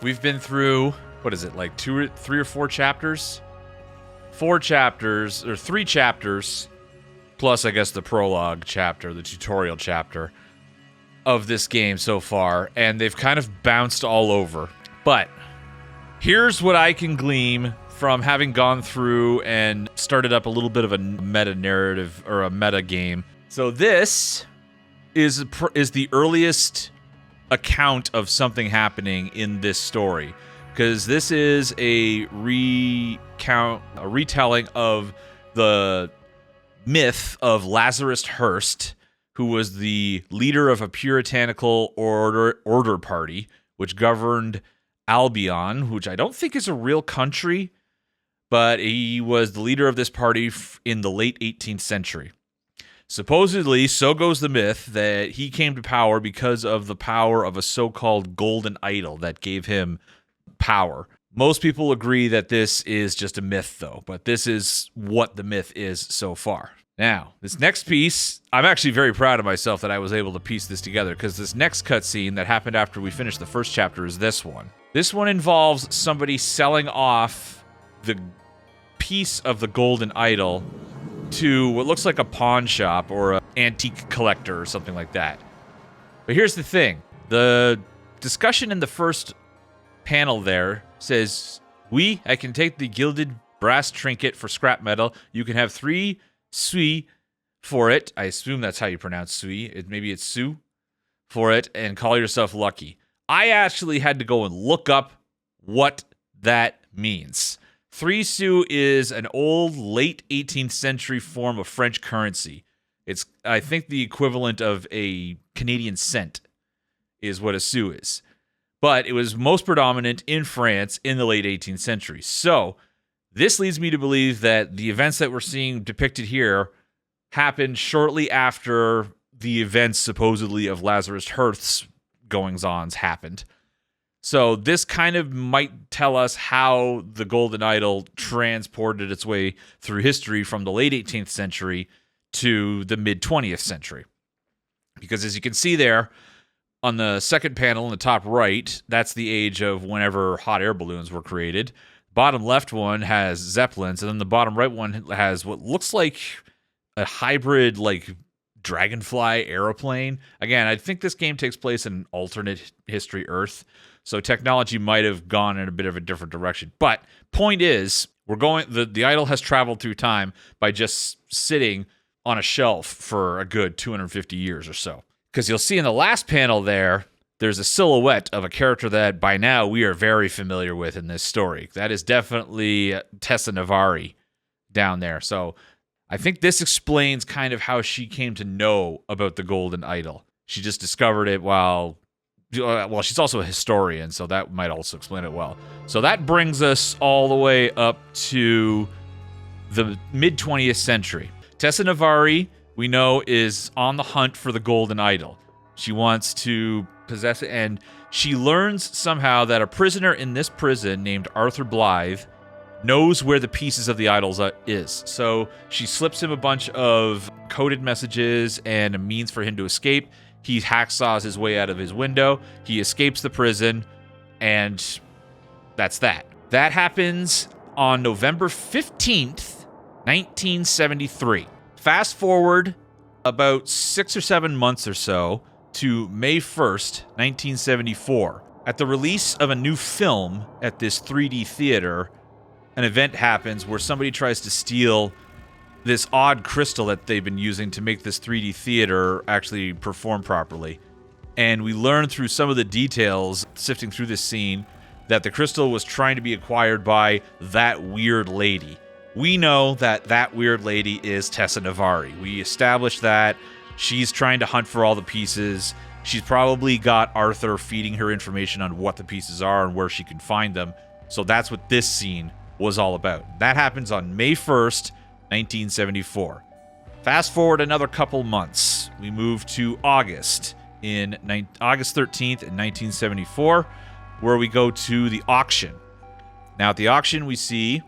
We've been through, what is it, like 3 or 4 chapters? 4 chapters, or 3 chapters, plus I guess the prologue chapter, the tutorial chapter of this game so far, and they've kind of bounced all over. But here's what I can glean from having gone through and started up a little bit of a meta narrative or a meta game. So this is the earliest account of something happening in this story, because this is a retelling of the myth of Lazarus Hearst, who was the leader of a puritanical order party which governed Albion, which I don't think is a real country, but he was the leader of this party in the late 18th century. Supposedly, so goes the myth, that he came to power because of the power of a so-called golden idol that gave him power. Most people agree that this is just a myth, though, but this is what the myth is so far. Now, this next piece, I'm actually very proud of myself that I was able to piece this together, because this next cutscene that happened after we finished the first chapter is this one. This one involves somebody selling off the piece of the golden idol to what looks like a pawn shop or an antique collector or something like that. But here's the thing. The discussion in the first panel there says, I can take the gilded brass trinket for scrap metal. You can have 3 sui for it. I assume that's how you pronounce sui. Maybe it's su for it, and call yourself lucky. I actually had to go and look up what that means. 3 sous is an old, late 18th century form of French currency. It's, I think, the equivalent of a Canadian cent is what a sou is. But it was most predominant in France in the late 18th century. So this leads me to believe that the events that we're seeing depicted here happened shortly after the events, supposedly, of Lazarus Hearst's goings-ons happened. So this kind of might tell us how the golden idol transported its way through history from the late 18th century to the mid-20th century. Because as you can see there, on the second panel in the top right, that's the age of whenever hot air balloons were created. Bottom left one has Zeppelins, and then the bottom right one has what looks like a hybrid, like, dragonfly aeroplane. Again, I think this game takes place in alternate history Earth, so technology might have gone in a bit of a different direction. But point is, the idol has traveled through time by just sitting on a shelf for a good 250 years or so. Because you'll see in the last panel there's a silhouette of a character that by now we are very familiar with in this story. That is definitely Tessa Navari down there. So I think this explains kind of how she came to know about the golden idol. She just discovered it well, she's also a historian, so that might also explain it well. So that brings us all the way up to the mid-20th century. Tessa Navari, we know, is on the hunt for the golden idol. She wants to possess it, and she learns somehow that a prisoner in this prison named Arthur Blythe knows where the pieces of the idols is. So she slips him a bunch of coded messages and a means for him to escape. He hacksaws his way out of his window. He escapes the prison, and that's that. That happens on November 15th, 1973. Fast forward about 6 or 7 months or so to May 1st, 1974. At the release of a new film at this 3D theater, an event happens where somebody tries to steal this odd crystal that they've been using to make this 3D theater actually perform properly. And we learn through some of the details, sifting through this scene, that the crystal was trying to be acquired by that weird lady. We know that that weird lady is Tessa Navari. We established that. She's trying to hunt for all the pieces. She's probably got Arthur feeding her information on what the pieces are and where she can find them. So that's what this scene was all about. That happens on May 1st, 1974. Fast forward another couple months. We move to August 13th in 1974, where we go to the auction. Now at the auction we see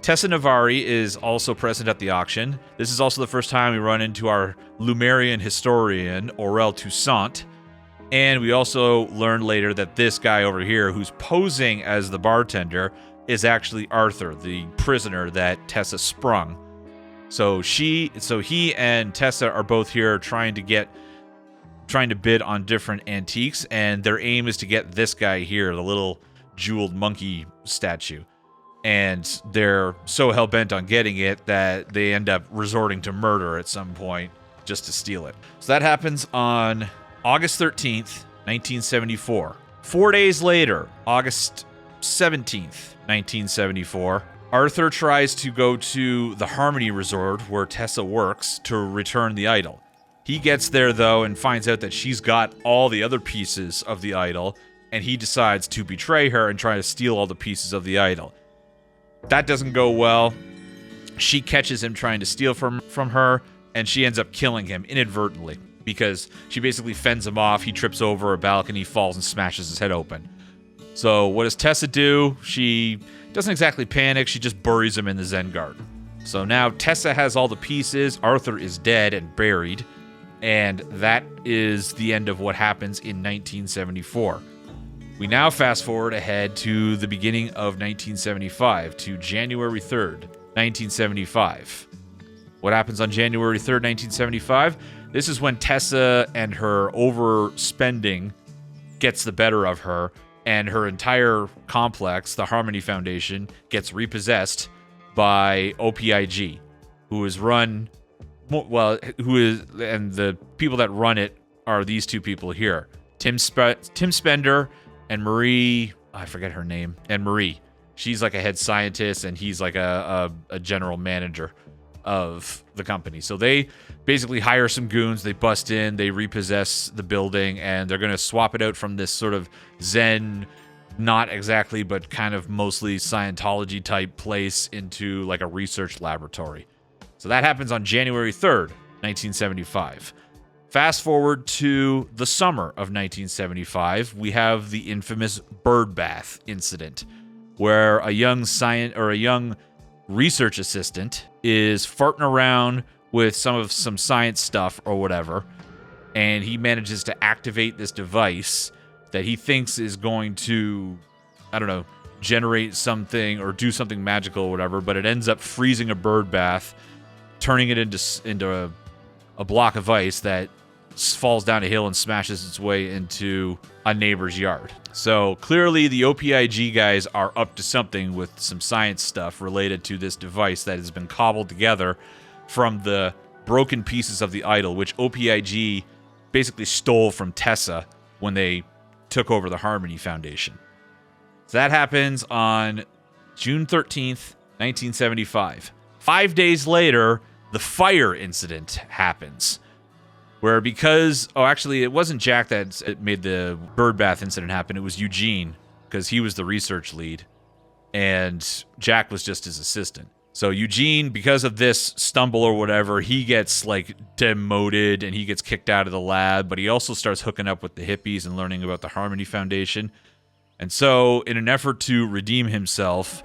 Tessa Navari is also present at the auction. This is also the first time we run into our Lumerian historian, Aurel Toussaint, And we also learned later that this guy over here who's posing as the bartender is actually Arthur, the prisoner that Tessa sprung. So he and Tessa are both here trying to bid on different antiques, and their aim is to get this guy here, the little jeweled monkey statue. And they're so hell-bent on getting it that they end up resorting to murder at some point just to steal it. So that happens on August 13th, 1974. 4 days later, August 17th, 1974, Arthur tries to go to the Harmony Resort where Tessa works to return the idol. He gets there, though, and finds out that she's got all the other pieces of the idol, and he decides to betray her and try to steal all the pieces of the idol. That doesn't go well. She catches him trying to steal from her, and she ends up killing him inadvertently because she basically fends him off. He trips over a balcony, falls, and smashes his head open. So what does Tessa do? She doesn't exactly panic. She just buries him in the Zen garden. So now Tessa has all the pieces. Arthur is dead and buried. And that is the end of what happens in 1974. We now fast forward ahead to the beginning of 1975, to January 3rd, 1975. What happens on January 3rd, 1975? This is when Tessa and her overspending gets the better of her, and her entire complex, the Harmony Foundation, gets repossessed by OPIG, and the people that run it are these two people here, Tim Spender and Marie, I forget her name, and Marie. She's like a head scientist, and he's like a general manager of the company. So they basically hire some goons, they bust in, they repossess the building, and they're going to swap it out from this sort of Zen, not exactly, but kind of mostly Scientology type place into like a research laboratory. So that happens on January 3rd, 1975. Fast forward to the summer of 1975, we have the infamous bird bath incident, where a young research assistant is farting around with some science stuff or whatever, and he manages to activate this device that he thinks is going to, generate something or do something magical or whatever, but it ends up freezing a bird bath, turning it into a block of ice that falls down a hill and smashes its way into a neighbor's yard. So clearly the OPIG guys are up to something with some science stuff related to this device that has been cobbled together from the broken pieces of the idol, which OPIG basically stole from Tessa when they took over the Harmony Foundation. So that happens on June 13th, 1975. 5 days later, the fire incident happens. Where it wasn't Jack that made the bird bath incident happen. It was Eugene, because he was the research lead, and Jack was just his assistant. So Eugene, because of this stumble or whatever, he gets demoted and he gets kicked out of the lab, but he also starts hooking up with the hippies and learning about the Harmony Foundation. And so in an effort to redeem himself,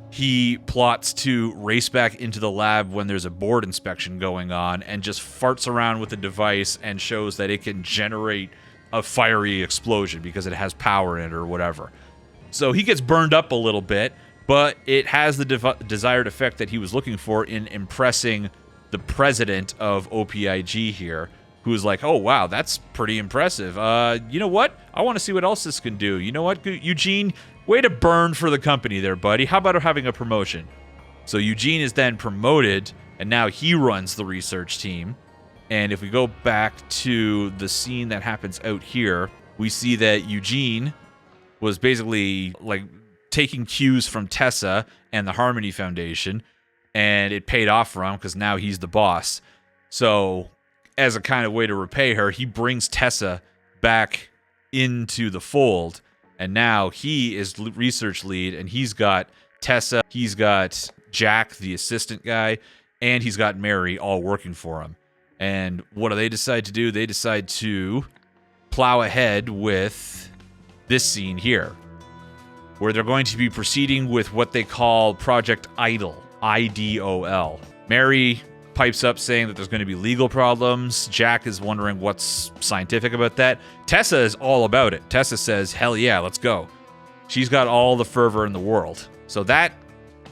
he plots to race back into the lab when there's a board inspection going on and just farts around with the device and shows that it can generate a fiery explosion because it has power in it or whatever. So he gets burned up a little bit, but it has the desired effect that he was looking for in impressing the president of OPIG here, who's like, oh, wow, that's pretty impressive. You know what? I want to see what else this can do. You know what, Eugene? Way to burn for the company there, buddy. How about having a promotion? So Eugene is then promoted, and now he runs the research team. And if we go back to the scene that happens out here, we see that Eugene was basically taking cues from Tessa and the Harmony Foundation, and it paid off for him because now he's the boss. So as a kind of way to repay her, he brings Tessa back into the fold. And now he is research lead, and he's got Tessa, he's got Jack, the assistant guy, and he's got Mary all working for him. And what do they decide to do? They decide to plow ahead with this scene here, where they're going to be proceeding with what they call Project Idol, IDOL. Mary pipes up saying that there's going to be legal problems. Jack is wondering what's scientific about that. Tessa is all about it. Tessa says, hell yeah, let's go. She's got all the fervor in the world. So that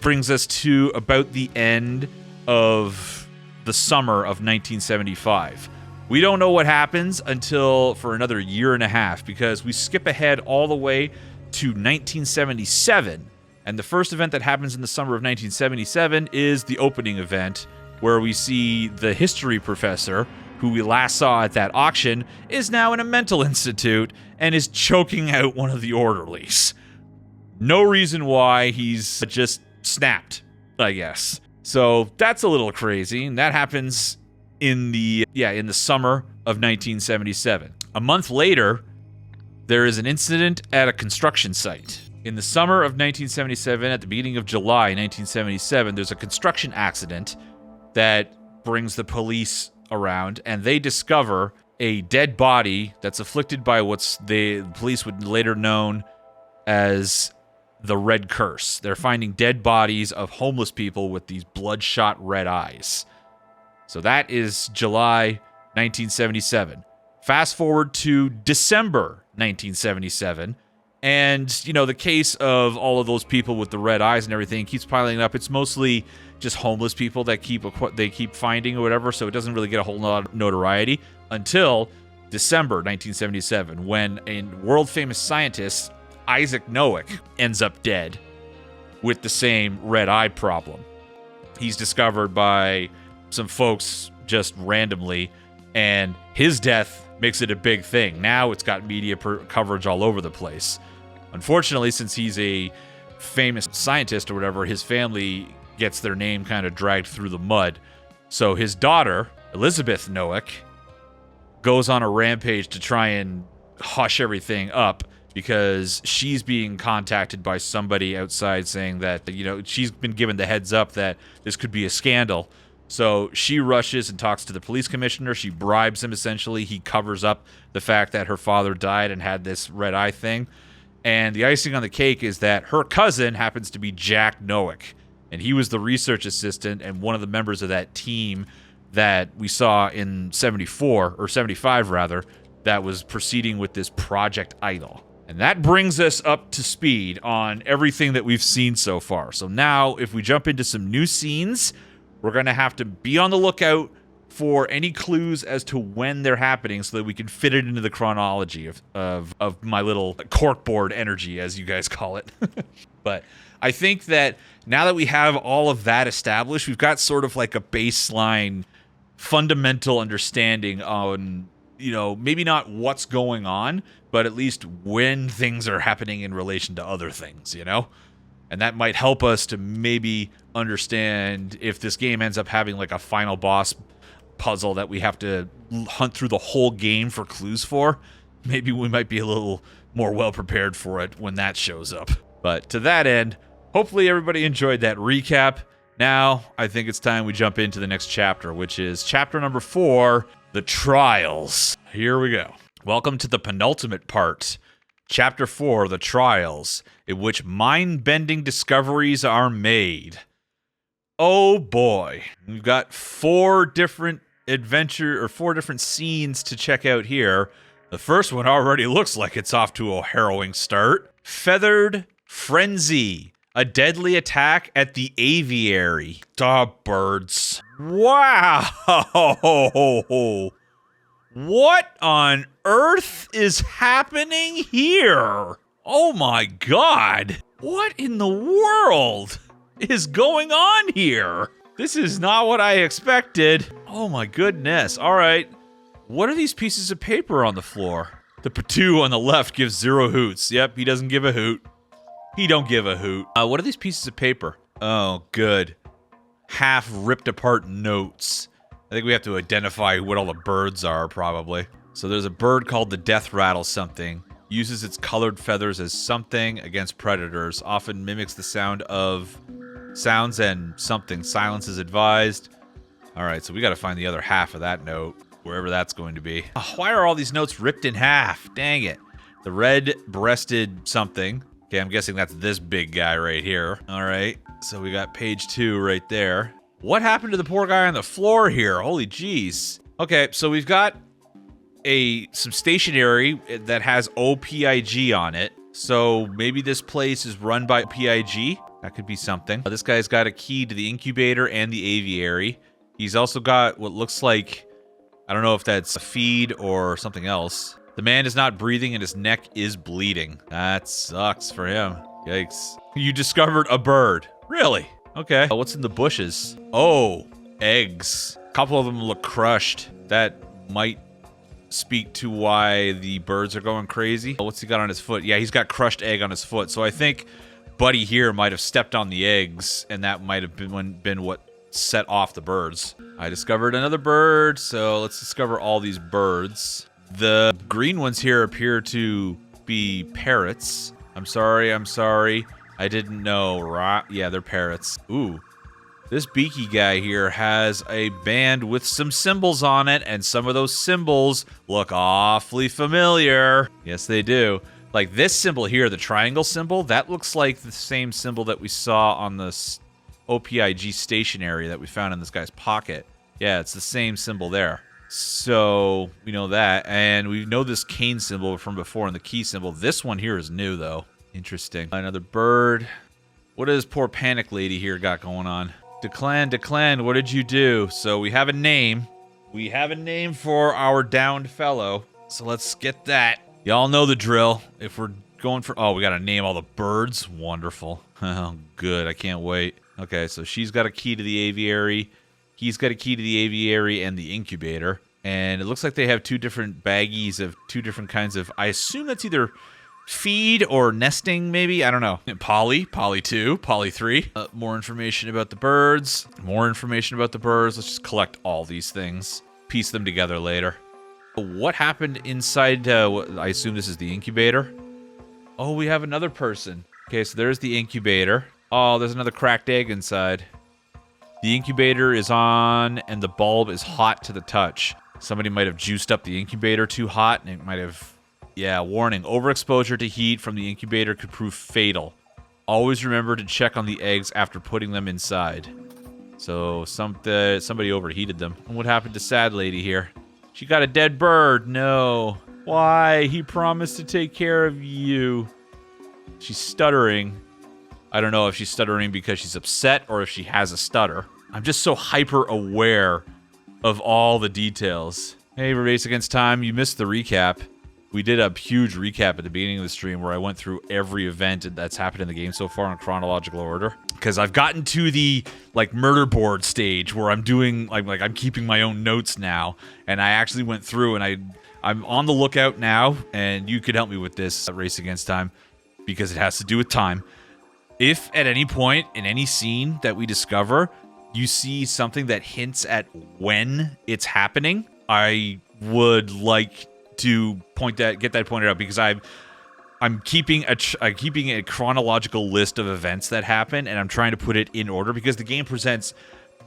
brings us to about the end of the summer of 1975. We don't know what happens until for another year and a half, because we skip ahead all the way to 1977. And the first event that happens in the summer of 1977 is the opening event, where we see the history professor, who we last saw at that auction, is now in a mental institute and is choking out one of the orderlies. No reason why, he's just snapped, I guess. So that's a little crazy, and that happens in the summer of 1977. A month later, there is an incident at a construction site. In the summer of 1977, at the beginning of July 1977, there's a construction accident that brings the police around, and they discover a dead body that's afflicted by what's the police would later known as the Red Curse. They're finding dead bodies of homeless people with these bloodshot red eyes. So that is July 1977. Fast forward to December 1977, and, you know, the case of all of those people with the red eyes and everything keeps piling up. It's mostly just homeless people that they keep finding or whatever, so it doesn't really get a whole lot of notoriety until December 1977, when a world-famous scientist, Isaac Noack, ends up dead with the same red eye problem. He's discovered by some folks just randomly, and his death makes it a big thing. Now it's got media coverage all over the place. Unfortunately, since he's a famous scientist or whatever, his family gets their name kind of dragged through the mud. So his daughter, Elizabeth Noack, goes on a rampage to try and hush everything up, because she's being contacted by somebody outside saying that, you know, she's been given the heads up that this could be a scandal. So she rushes and talks to the police commissioner. She bribes him, essentially. He covers up the fact that her father died and had this red eye thing. And the icing on the cake is that her cousin happens to be Jack Noack. And he was the research assistant and one of the members of that team that we saw in 74, or 75 rather, that was proceeding with this Project Idol. And that brings us up to speed on everything that we've seen so far. So now, if we jump into some new scenes, we're going to have to be on the lookout for any clues as to when they're happening so that we can fit it into the chronology of my little corkboard energy, as you guys call it. But I think that now that we have all of that established, we've got sort of like a baseline fundamental understanding on, you know, maybe not what's going on, but at least when things are happening in relation to other things, you know? And that might help us to maybe understand if this game ends up having like a final boss puzzle that we have to hunt through the whole game for clues for. Maybe we might be a little more well prepared for it when that shows up. But to that end, hopefully everybody enjoyed that recap. Now, I think it's time we jump into the next chapter, which is chapter number 4, The Trials. Here we go. Welcome to the penultimate part, Chapter 4, The Trials, in which mind-bending discoveries are made. Oh boy. We've got 4 different scenes to check out here. The first one already looks like it's off to a harrowing start. Feathered Frenzy. A deadly attack at the aviary. Birds. Wow! What on earth is happening here? Oh my god! What in the world is going on here? This is not what I expected. Oh my goodness. Alright. What are these pieces of paper on the floor? The Pt.4 on the left gives 0 hoots. Yep, he doesn't give a hoot. He don't give a hoot. What are these pieces of paper? Oh, good. Half ripped apart notes. I think we have to identify what all the birds are, probably. So there's a bird called the death rattle something. Uses its colored feathers as something against predators. Often mimics the sound of sounds and something. Silence is advised. Alright, so we gotta find the other half of that note, wherever that's going to be. Why are all these notes ripped in half? Dang it. The red-breasted something. Okay, I'm guessing that's this big guy right here. Alright, so we got page 2 right there. What happened to the poor guy on the floor here? Holy jeez. Okay, so we've got some stationery that has OPIG on it. So maybe this place is run by PIG. That could be something. This guy's got a key to the incubator and the aviary. He's also got what looks like, I don't know if that's a feed or something else. The man is not breathing and his neck is bleeding. That sucks for him. Yikes. You discovered a bird. Really? Okay. What's in the bushes? Oh, eggs. A couple of them look crushed. That might speak to why the birds are going crazy. What's he got on his foot? Yeah, he's got crushed egg on his foot. So I think Buddy here might have stepped on the eggs, and that might have been what set off the birds. I discovered another bird, so let's discover all these birds. The green ones here appear to be parrots. I'm sorry. I didn't know, right? Yeah, they're parrots. Ooh. This beaky guy here has a band with some symbols on it, and some of those symbols look awfully familiar. Yes, they do. Like this symbol here, the triangle symbol, that looks like the same symbol that we saw on the OPIG stationery that we found in this guy's pocket. Yeah, it's the same symbol there. So we know that, and we know this cane symbol from before and the key symbol. This one here is new, though. Interesting. Another bird. What does poor panic lady here got going on? Declan, what did you do? So we have a name. We have a name for our downed fellow. So let's get that. Y'all know the drill. If we're going for... Oh, we got to name all the birds. Wonderful. Oh, good. I can't wait. Okay, so she's got a key to the aviary. He's got a key to the aviary and the incubator. And it looks like they have two different baggies of two different kinds of... I assume that's either feed or nesting, maybe? I don't know. Poly 2, Poly 3. More information about the birds. More information about the birds. Let's just collect all these things. Piece them together later. What happened inside... I assume this is the incubator. Oh, we have another person. Okay, so there's the incubator. Oh, there's another cracked egg inside. The incubator is on, and the bulb is hot to the touch. Somebody might have juiced up the incubator too hot, and it might have... Yeah, warning. Overexposure to heat from the incubator could prove fatal. Always remember to check on the eggs after putting them inside. So, somebody overheated them. And what happened to Sad Lady here? She got a dead bird. No. Why? He promised to take care of you. She's stuttering. I don't know if she's stuttering because she's upset or if she has a stutter. I'm just so hyper aware of all the details. Hey, Race Against Time, you missed the recap. We did a huge recap at the beginning of the stream where I went through every event that's happened in the game so far in chronological order. Because I've gotten to the, like, murder board stage where I'm doing, like I'm keeping my own notes now. And I actually went through and I'm on the lookout now, and you could help me with this Race Against Time because it has to do with time. If at any point in any scene that we discover, you see something that hints at when it's happening, I would like to get that pointed out because I'm keeping a chronological list of events that happen, and I'm trying to put it in order because the game presents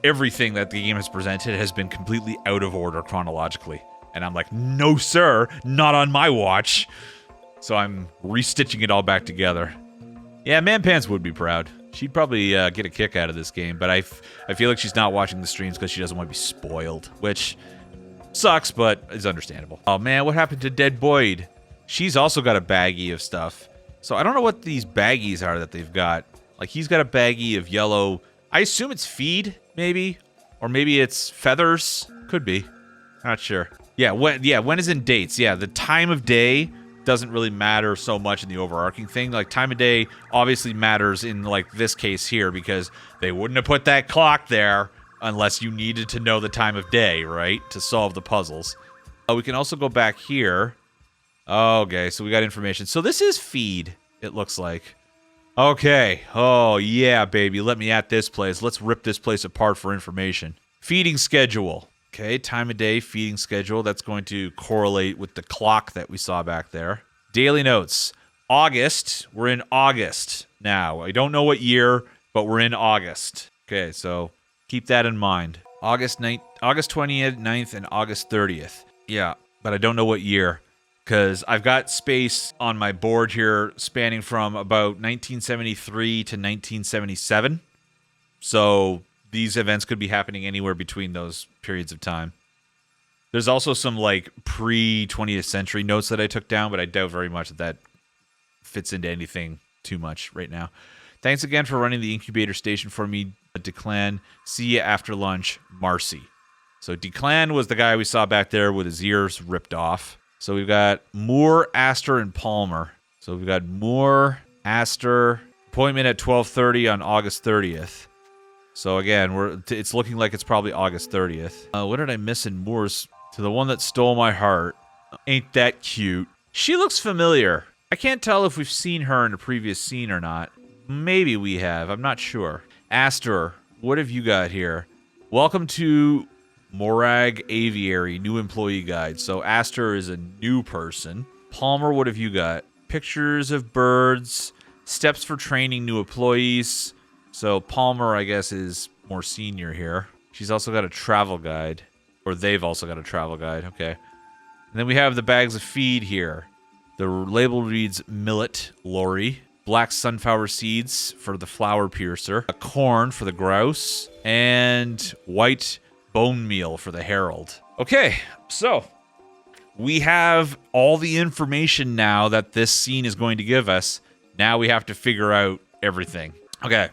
everything that the game has presented has been completely out of order chronologically. And I'm like, no, sir, not on my watch. So I'm restitching it all back together. Yeah, Man Pants would be proud. She'd probably get a kick out of this game, but I feel like she's not watching the streams because she doesn't want to be spoiled, which sucks, but is understandable. Oh man, what happened to Dead Boyd? She's also got a baggie of stuff. So I don't know what these baggies are that they've got. Like, he's got a baggie of yellow... I assume it's feed, maybe? Or maybe it's feathers? Could be. Not sure. Yeah, when is in dates. Yeah, the time of day doesn't really matter so much in the overarching thing. Like, time of day obviously matters in, like, this case here because they wouldn't have put that clock there unless you needed to know the time of day, right? To solve the puzzles. We can also go back here. Okay, so we got information. So this is feed, it looks like. Okay. Oh, yeah, baby. Let me at this place. Let's rip this place apart for information. Feeding schedule. Okay, time of day, feeding schedule. That's going to correlate with the clock that we saw back there. Daily notes. August. We're in August now. I don't know what year, but we're in August. Okay, so keep that in mind. August 20th, 9th, and August 30th. Yeah, but I don't know what year. Because I've got space on my board here spanning from about 1973 to 1977. So these events could be happening anywhere between those periods of time. There's also some like pre-20th century notes that I took down, but I doubt very much that fits into anything too much right now. Thanks again for running the incubator station for me, Declan. See you after lunch, Marcy. So Declan was the guy we saw back there with his ears ripped off. So we've got Moore, Astor, and Palmer. So we've got Moore, Astor, appointment at 12:30 on August 30th. So again, it's looking like it's probably August 30th. What did I miss in Moore's? To the one that stole my heart. Ain't that cute? She looks familiar. I can't tell if we've seen her in a previous scene or not. Maybe we have. I'm not sure. Astor, what have you got here? Welcome to Morag Aviary, new employee guide. So Astor is a new person. Palmer, what have you got? Pictures of birds, steps for training new employees. So Palmer, I guess, is more senior here. She's also got a travel guide. Or they've also got a travel guide. Okay. And then we have the bags of feed here. The label reads millet, Lori. Black sunflower seeds for the flower piercer. A corn for the grouse. And white bone meal for the herald. Okay, so we have all the information now that this scene is going to give us. Now we have to figure out everything. Okay.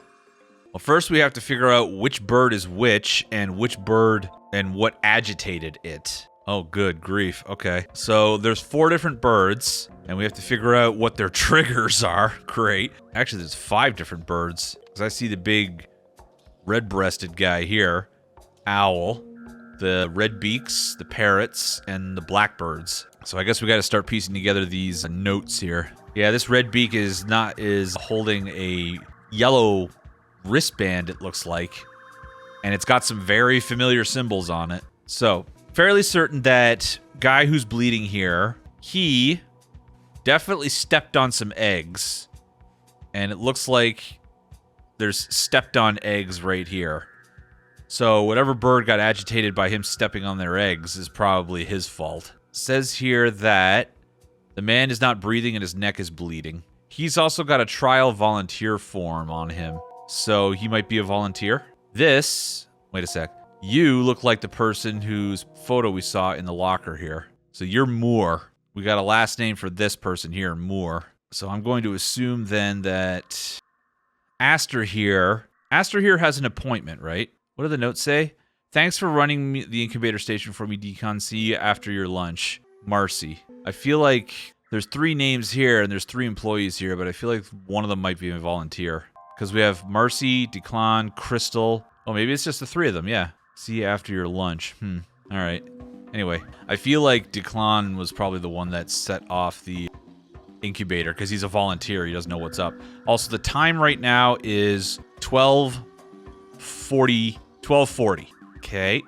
Well, first we have to figure out which bird is which and which bird and what agitated it. Oh, good grief. Okay. So there's 4 different birds, and we have to figure out what their triggers are. Great. Actually, there's 5 different birds, because I see the big red-breasted guy here. Owl, the red beaks, the parrots, and the blackbirds. So I guess we got to start piecing together these notes here. Yeah, this red beak is holding a yellow wristband, it looks like. And it's got some very familiar symbols on it. So, fairly certain that guy who's bleeding here, he definitely stepped on some eggs. And it looks like there's stepped on eggs right here. So, whatever bird got agitated by him stepping on their eggs is probably his fault. It says here that the man is not breathing and his neck is bleeding. He's also got a trial volunteer form on him. So, he might be a volunteer. This, wait a sec. You look like the person whose photo we saw in the locker here. So you're Moore. We got a last name for this person here, Moore. So I'm going to assume then that Astor here has an appointment, right? What do the notes say? Thanks for running the incubator station for me, Decon. See you after your lunch. Marcy. I feel like there's 3 names here and there's 3 employees here, but I feel like one of them might be a volunteer. Because we have Marcy, Declan, Crystal. Oh, maybe it's just the 3 of them, yeah. See you after your lunch. Alright. Anyway, I feel like Declan was probably the one that set off the incubator, because he's a volunteer. He doesn't know what's up. Also, the time right now is 12:40. Okay.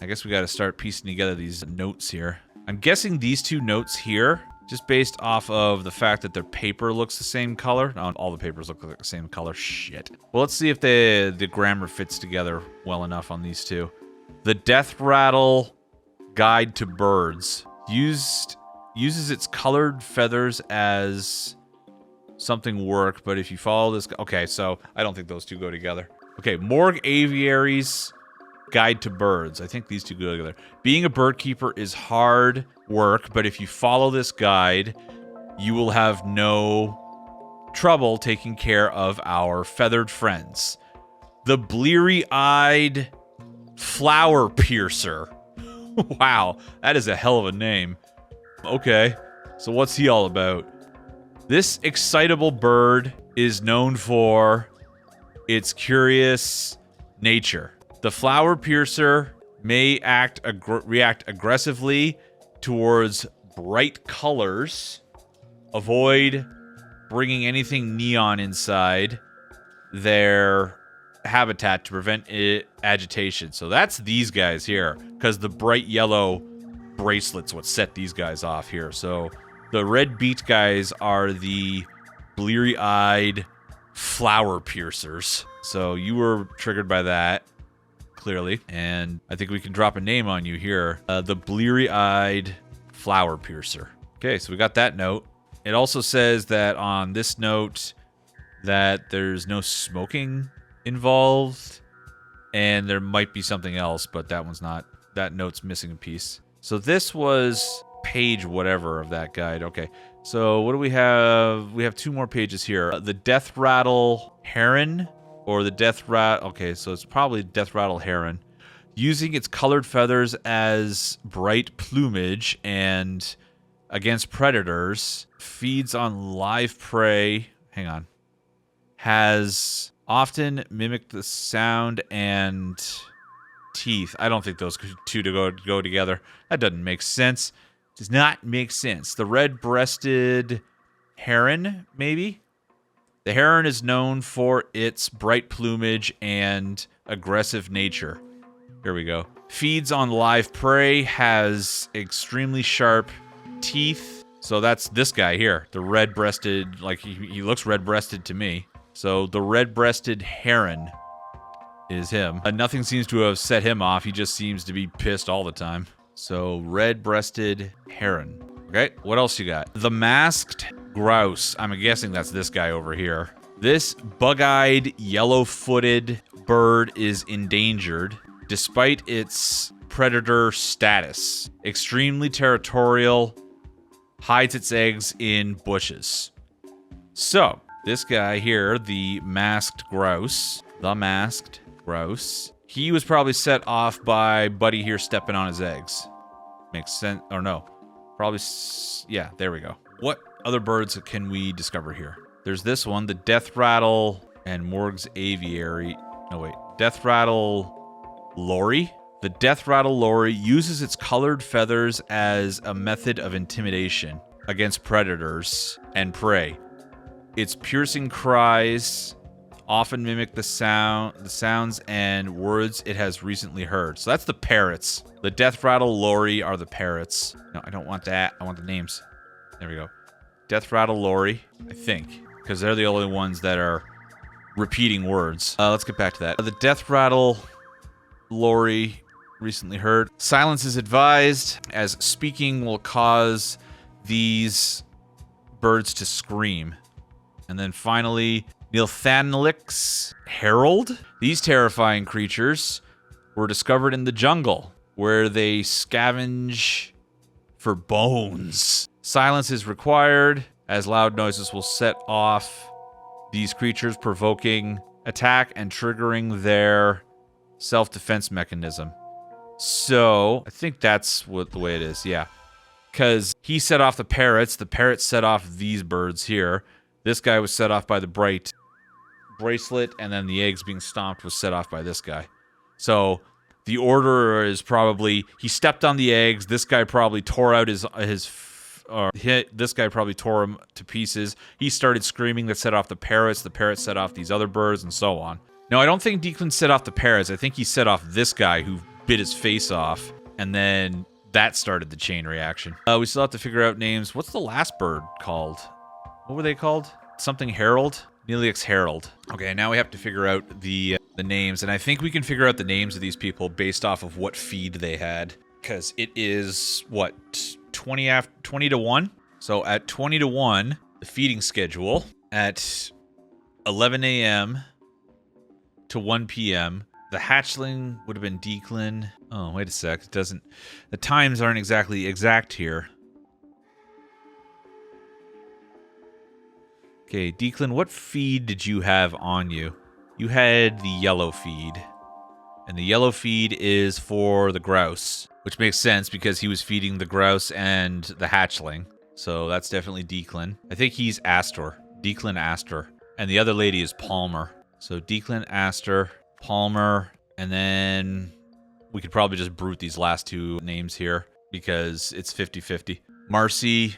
I guess we got to start piecing together these notes here. I'm guessing these 2 notes here, just based off of the fact that their paper looks the same color. No, all the papers look like the same color. Shit. Well, let's see if the grammar fits together well enough on these 2. The Death Rattle Guide to Birds uses its colored feathers as something work, but if you follow this... Okay, so I don't think those 2 go together. Okay, Morgue Aviary's Guide to Birds. I think these 2 go together. Being a bird keeper is hard work, but if you follow this guide, you will have no trouble taking care of our feathered friends. The Bleary-Eyed Flower Piercer. Wow, that is a hell of a name. Okay, so what's he all about? This excitable bird is known for its curious nature. The flower piercer may react aggressively towards bright colors. Avoid bringing anything neon inside their habitat to prevent agitation. So that's these guys here, because the bright yellow bracelets what set these guys off here. So the red beat guys are the bleary-eyed flower piercers. So you were triggered by that, clearly. And I think we can drop a name on you here. The bleary-eyed flower piercer. Okay, so we got that note. It also says that on this note that there's no smoking involved. And there might be something else, but that one's not. That note's missing a piece. So this was page whatever of that guide. Okay. So what do we have? We have 2 more pages here. The Death Rattle Heron or the Death Rat. Okay, so it's probably Death Rattle Heron. Using its colored feathers as bright plumage and against predators, feeds on live prey. Hang on. Has often mimicked the sound and teeth. I don't think those two to go together. That doesn't make sense. Does not make sense. The red-breasted heron, maybe? The heron is known for its bright plumage and aggressive nature. Here we go. Feeds on live prey, has extremely sharp teeth. So that's this guy here. The red-breasted, like he looks red-breasted to me. So the red-breasted heron is him. Nothing seems to have set him off. He just seems to be pissed all the time. So red-breasted heron. Okay, what else you got? The masked grouse. I'm guessing that's this guy over here. This bug-eyed, yellow-footed bird is endangered despite its predator status. Extremely territorial, hides its eggs in bushes. So, this guy here, the masked grouse, he was probably set off by Buddy here stepping on his eggs. Makes sense, or no. Probably, yeah, there we go. What other birds can we discover here? There's this one, the Death Rattle and Morg's Aviary. No, wait. Death Rattle Lorry? The Death Rattle Lorry uses its colored feathers as a method of intimidation against predators and prey. Its piercing cries often mimic the sounds and words it has recently heard. So that's the parrots. The Death Rattle Lorry are the parrots. No, I don't want that. I want the names. There we go. Death Rattle Lorry, I think, because they're the only ones that are repeating words. Let's get back to that. The Death Rattle Lorry, recently heard. Silence is advised, as speaking will cause these birds to scream. And then finally, Nilthanlic's Herald. These terrifying creatures were discovered in the jungle, where they scavenge for bones. Silence is required, as loud noises will set off these creatures, provoking attack and triggering their self-defense mechanism. So, I think that's the way it is, yeah. Because he set off the parrots set off these birds here. This guy was set off by the bright bracelet, and then the eggs being stomped was set off by this guy. So the order is probably he stepped on the eggs. This guy probably tore out this guy probably tore him to pieces. He started screaming, that set off the parrots. The parrots set off these other birds, and so on. No, I don't think Declan set off the parrots. I think he set off this guy who bit his face off, and then that started the chain reaction. We still have to figure out names. What's the last bird called? What were they called? Something Herald? Nilthanlic's Herald. Okay, now we have to figure out the names, and I think we can figure out the names of these people based off of what feed they had, because it is, what, 20 to 1? So at 20 to 1, the feeding schedule, at 11 a.m. to 1 p.m., the hatchling would have been Declan. Oh, wait a sec. It doesn't... The times aren't exactly exact here. Okay, Declan, what feed did you have on you? You had the yellow feed. And the yellow feed is for the grouse, which makes sense because he was feeding the grouse and the hatchling. So that's definitely Declan. I think he's Astor. Declan Astor. And the other lady is Palmer. So Declan Astor, Palmer, and then we could probably just brute these last 2 names here because it's 50-50. Marcy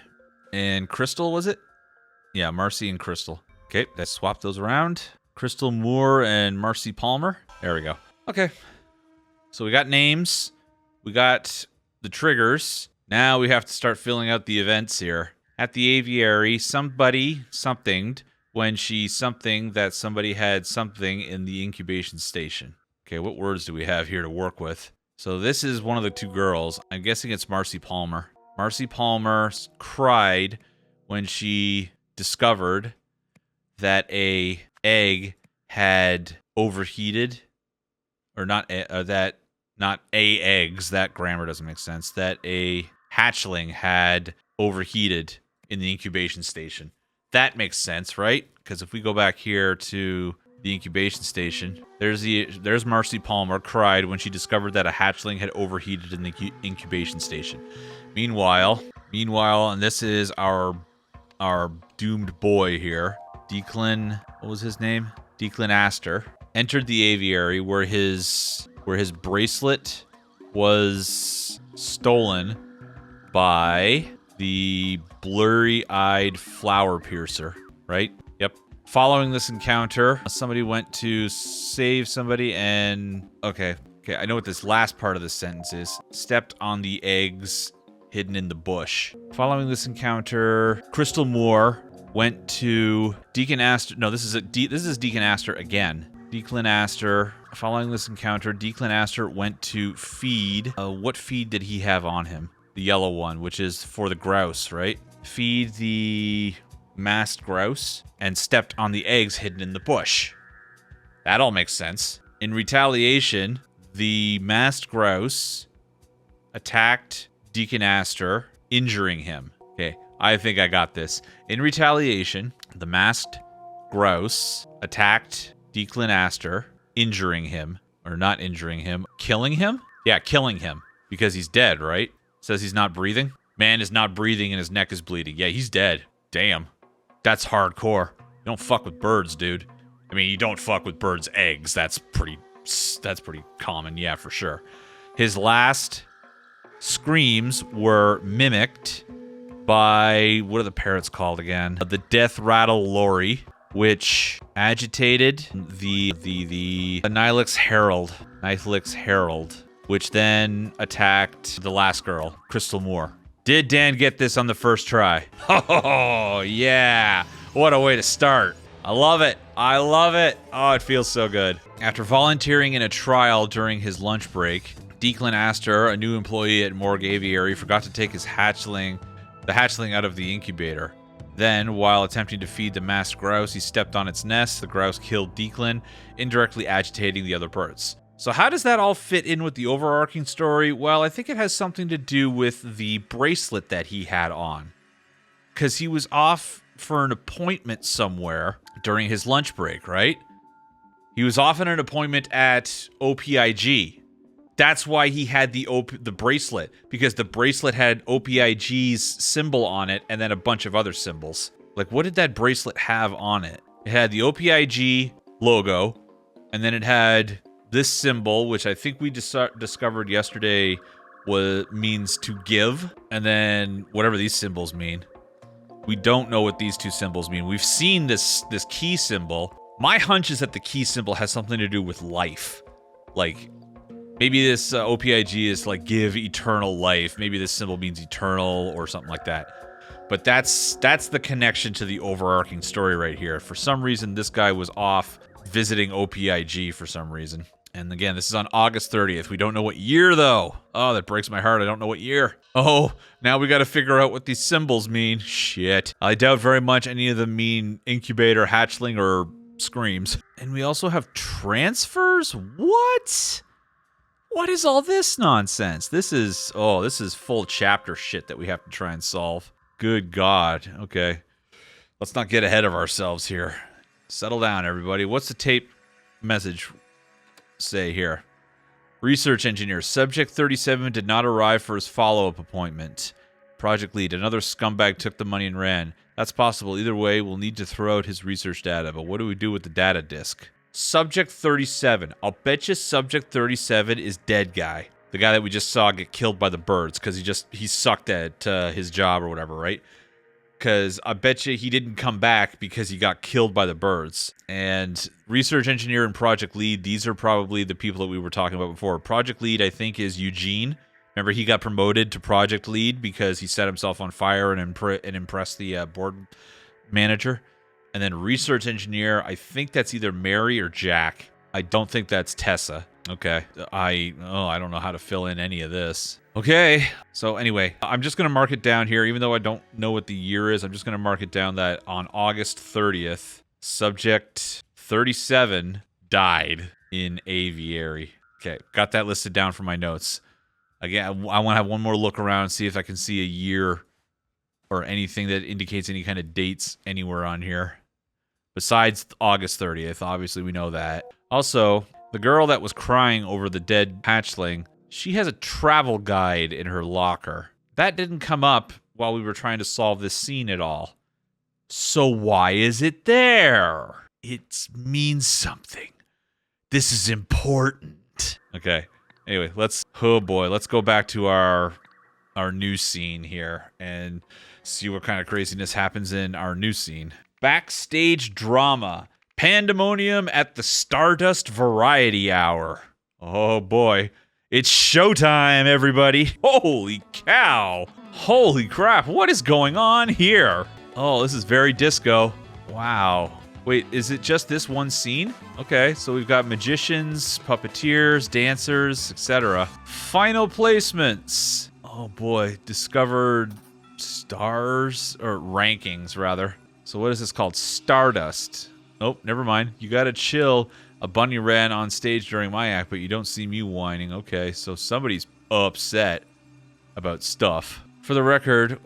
and Crystal, was it? Yeah, Marcy and Crystal. Okay, let's swap those around. Crystal Moore and Marcy Palmer. There we go. Okay. So we got names. We got the triggers. Now we have to start filling out the events here. At the aviary, somebody somethinged when she something that somebody had something in the incubation station. Okay, what words do we have here to work with? So this is one of the 2 girls. I'm guessing it's Marcy Palmer. Marcy Palmer cried when she discovered that a egg had overheated, or not not a eggs, that grammar doesn't make sense, that a hatchling had overheated in the incubation station. That makes sense, right? Because if we go back here to the incubation station, there's Marcy Palmer cried when she discovered that a hatchling had overheated in the incubation station. Meanwhile, and this is our doomed boy here, Declan, what was his name? Declan Astor, entered the aviary where his bracelet was stolen by the blurry-eyed flower piercer, right? Yep. Following this encounter, somebody went to save somebody and... Okay, I know what this last part of this sentence is. Stepped on the eggs hidden in the bush. Following this encounter, Crystal Moore went to Deacon Astor... No, this is Deacon Astor again. Declan Astor. Following this encounter, Declan Astor went to feed... what feed did he have on him? The yellow one, which is for the grouse, right? Feed the masked grouse and stepped on the eggs hidden in the bush. That all makes sense. In retaliation, the masked grouse attacked Deacon Astor, injuring him. Okay, I think I got this. In retaliation, the masked grouse attacked Declan Astor, injuring him. Or not injuring him. Killing him? Yeah, killing him. Because he's dead, right? Says he's not breathing. Man is not breathing and his neck is bleeding. Yeah, he's dead. Damn. That's hardcore. You don't fuck with birds, dude. I mean, you don't fuck with birds' eggs. That's pretty common, yeah, for sure. His last screams were mimicked by, what are the parrots called again? The death rattle lorry, which agitated the Nihilix Herald, which then attacked the last girl, Crystal Moore. Did Dan get this on the first try? Oh, yeah. What a way to start. I love it. I love it. Oh, it feels so good. After volunteering in a trial during his lunch break, Declan Astor, a new employee at Morgue Aviary, forgot to take the hatchling out of the incubator. Then, while attempting to feed the masked grouse, he stepped on its nest. The grouse killed Declan, indirectly agitating the other birds. So how does that all fit in with the overarching story? Well, I think it has something to do with the bracelet that he had on. Because he was off for an appointment somewhere during his lunch break, right? He was off on an appointment at OPIG. That's why he had the bracelet, because the bracelet had OPIG's symbol on it and then a bunch of other symbols. Like, what did that bracelet have on it? It had the OPIG logo, and then it had this symbol, which I think we discovered yesterday means to give, and then whatever these symbols mean. We don't know what these two symbols mean. We've seen this key symbol. My hunch is that the key symbol has something to do with life. Like, maybe this OPIG is like give eternal life. Maybe this symbol means eternal or something like that. But that's the connection to the overarching story right here. For some reason, this guy was off visiting OPIG for some reason. And again, this is on August 30th. We don't know what year, though. Oh, that breaks my heart. I don't know what year. Oh, now we got to figure out what these symbols mean. Shit. I doubt very much any of them mean incubator, hatchling, or screams. And we also have transfers? What? What is all this nonsense? This is full chapter shit that we have to try and solve. Good God. Okay. Let's not get ahead of ourselves here. Settle down, everybody. What's the tape message say here? Research engineer. Subject 37 did not arrive for his follow-up appointment. Project lead. Another scumbag took the money and ran. That's possible. Either way, we'll need to throw out his research data. But what do we do with the data disk? Subject 37. I'll bet you Subject 37 is dead guy. The guy that we just saw get killed by the birds because he sucked at his job or whatever, right? Because I bet you he didn't come back because he got killed by the birds. And research engineer and project lead, these are probably the people that we were talking about before. Project lead, I think, is Eugene. Remember, he got promoted to project lead because he set himself on fire and impressed the board manager. And then research engineer, I think that's either Mary or Jack. I don't think that's Tessa. Okay. I don't know how to fill in any of this. Okay. So anyway, I'm just going to mark it down here. Even though I don't know what the year is, I'm just going to mark it down that on August 30th, Subject 37 died in aviary. Okay, got that listed down for my notes. Again, I want to have one more look around and see if I can see a year or anything that indicates any kind of dates anywhere on here. Besides August 30th, obviously we know that. Also, the girl that was crying over the dead hatchling, she has a travel guide in her locker. That didn't come up while we were trying to solve this scene at all. So why is it there? It means something. This is important. Okay. Anyway, let's go back to our new scene here and see what kind of craziness happens in our new scene. Backstage drama. Pandemonium at the Stardust Variety Hour. Oh boy. It's showtime, everybody. Holy cow. Holy crap. What is going on here? Oh, this is very disco. Wow. Wait, is it just this one scene? Okay, so we've got magicians, puppeteers, dancers, etc. Final placements. Oh boy, discovered stars, or rankings rather. So what is this called? Stardust. Nope, never mind. You gotta chill. A bunny ran on stage during my act, but you don't see me whining. Okay, so somebody's upset about stuff. For the record,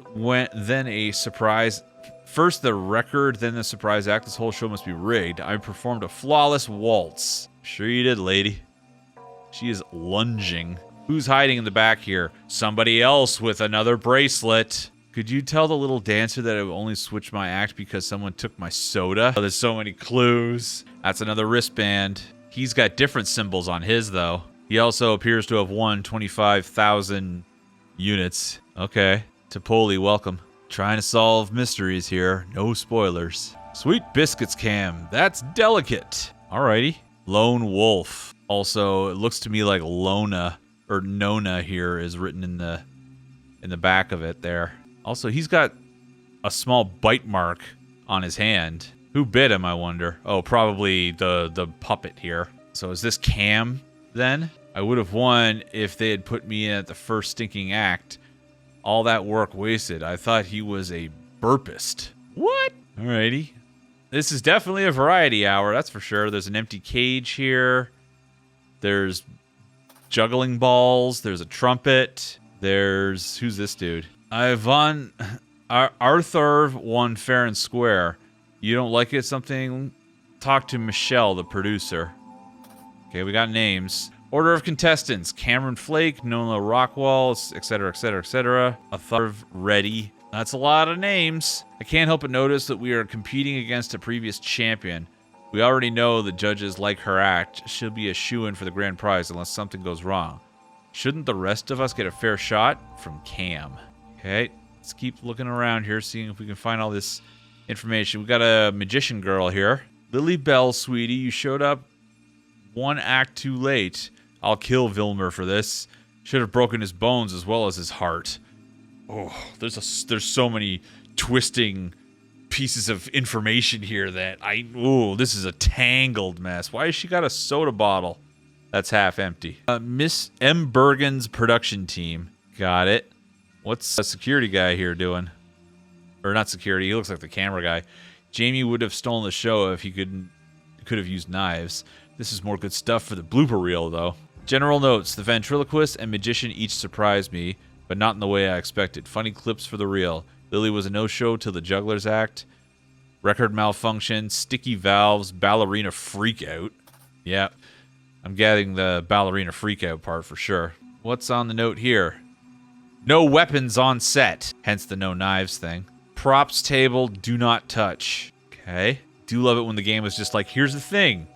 First the record, then the surprise act. This whole show must be rigged. I performed a flawless waltz. Sure you did, lady. She is lunging. Who's hiding in the back here? Somebody else with another bracelet. Could you tell the little dancer that I only switched my act because someone took my soda? Oh, there's so many clues. That's another wristband. He's got different symbols on his, though. He also appears to have won 25,000 units. Okay. Topoli, welcome. Trying to solve mysteries here. No spoilers. Sweet biscuits, Cam. That's delicate. Alrighty. Lone Wolf. Also, it looks to me like Lona or Nona here is written in the back of it there. Also, he's got a small bite mark on his hand. Who bit him, I wonder? Oh, probably the puppet here. So is this Cam then? I would have won if they had put me in at the first stinking act. All that work wasted. I thought he was a burpist. What? Alrighty. This is definitely a variety hour, that's for sure. There's an empty cage here. There's juggling balls. There's a trumpet. There's... Who's this dude? Arthur won fair and square. You don't like it? Something? Talk to Michelle, the producer. Okay, we got names. Order of contestants: Cameron Flake, Nola Rockwall, etc., etc., etc. Atharv Reddy. That's a lot of names. I can't help but notice that we are competing against a previous champion. We already know the judges like her act. She'll be a shoo-in for the grand prize unless something goes wrong. Shouldn't the rest of us get a fair shot? From Cam. Okay, let's keep looking around here, seeing if we can find all this information. We got a magician girl here. Lily Bell, sweetie, you showed up one act too late. I'll kill Vilmer for this. Should have broken his bones as well as his heart. Oh, there's so many twisting pieces of information here that this is a tangled mess. Why has she got a soda bottle that's half empty? Miss M. Bergen's production team. Got it. What's a security guy here doing? Or not security, he looks like the camera guy. Jamie would have stolen the show if he could have used knives. This is more good stuff for the blooper reel, though. General notes: the ventriloquist and magician each surprised me, but not in the way I expected. Funny clips for the reel. Lily was a no-show till the jugglers act. Record malfunction, sticky valves, ballerina freakout. Yeah, I'm getting the ballerina freakout part for sure. What's on the note here? No weapons on set, hence the no knives thing. Props table, do not touch. Okay. Do love it when the game is just like, here's the thing.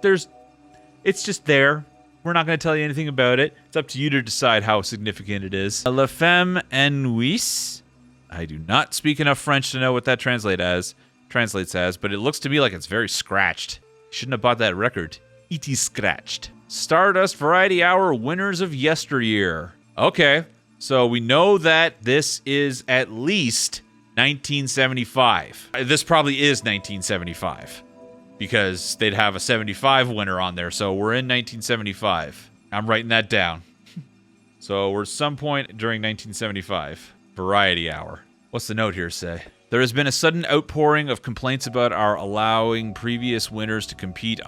It's just there. We're not going to tell you anything about it. It's up to you to decide how significant it is. La femme ennuise. I do not speak enough French to know what that translates as, but it looks to me like it's very scratched. Shouldn't have bought that record. It is scratched. Stardust Variety Hour winners of yesteryear. Okay, so we know that this is at least 1975. This probably is 1975. Because they'd have a 75 winner on there, so we're in 1975. I'm writing that down. So we're some point during 1975. Variety Hour. What's the note here say? There has been a sudden outpouring of complaints about our allowing previous winners to compete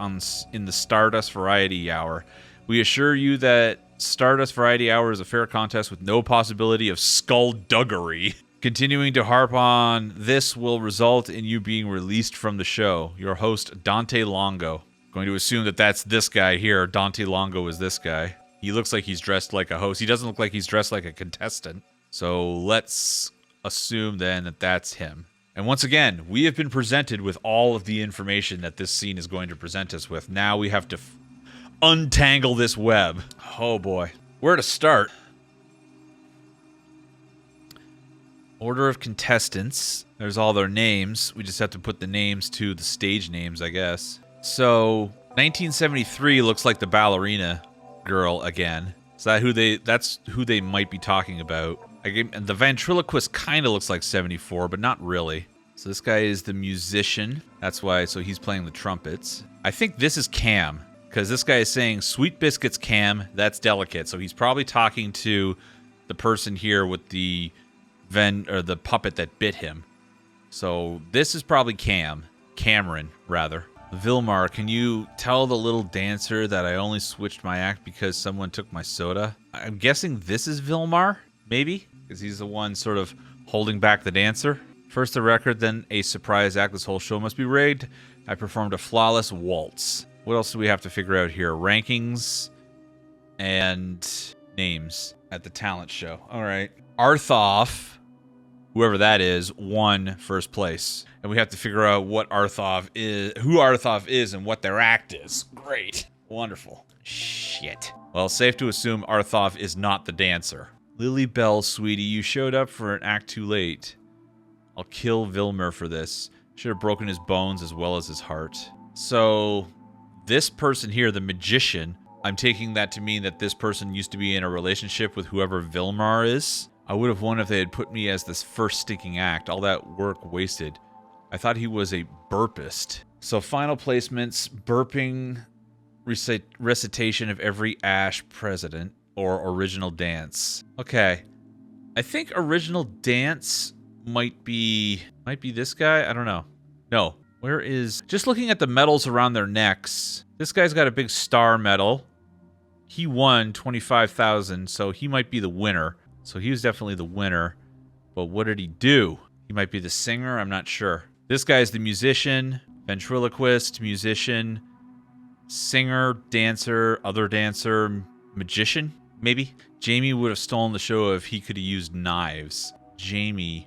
in the Stardust Variety Hour. We assure you that Stardust Variety Hour is a fair contest with no possibility of skullduggery. Continuing to harp on this will result in you being released from the show. Your host, Dante Longo. Going to assume that that's this guy here. Dante Longo is this guy. He looks like he's dressed like a host. He doesn't look like he's dressed like a contestant. So let's assume then that that's him. And once again, we have been presented with all of the information that this scene is going to present us with. Now we have to untangle this web. Oh boy. Where to start? Order of contestants. There's all their names. We just have to put the names to the stage names, I guess. So, 1973 looks like the ballerina girl again. Is that who that's who they might be talking about. And the ventriloquist kind of looks like 74, but not really. So this guy is the musician. That's why, so he's playing the trumpets. I think this is Cam, because this guy is saying, "Sweet biscuits, Cam, that's delicate." So he's probably talking to the person here with the the puppet that bit him. So this is probably Cameron, rather. Vilmar, can you tell the little dancer that I only switched my act because someone took my soda? I'm guessing this is Vilmar, maybe? Because he's the one sort of holding back the dancer. First the record, then a surprise act. This whole show must be rigged. I performed a flawless waltz. What else do we have to figure out here? Rankings and names at the talent show. All right. Arthov, whoever that is, won first place. And we have to figure out what Arthov is, who Arthov is, and what their act is. Great. Wonderful. Shit. Well, safe to assume Arthov is not the dancer. Lily Bell, sweetie, you showed up for an act too late. I'll kill Vilmer for this. Should have broken his bones as well as his heart. So, this person here, the magician, I'm taking that to mean that this person used to be in a relationship with whoever Vilmar is. I would have won if they had put me as this first stinking act. All that work wasted. I thought he was a burpist. So final placements, burping, recitation of every Ash president, or original dance. Okay. I think original dance might be this guy? I don't know. No. Where is... Just looking at the medals around their necks, this guy's got a big star medal. He won 25,000, so he might be the winner. So he was definitely the winner. But what did he do? He might be the singer? I'm not sure. This guy's the musician, ventriloquist, musician, singer, dancer, other dancer, magician, maybe? Jamie would have stolen the show if he could have used knives. Jamie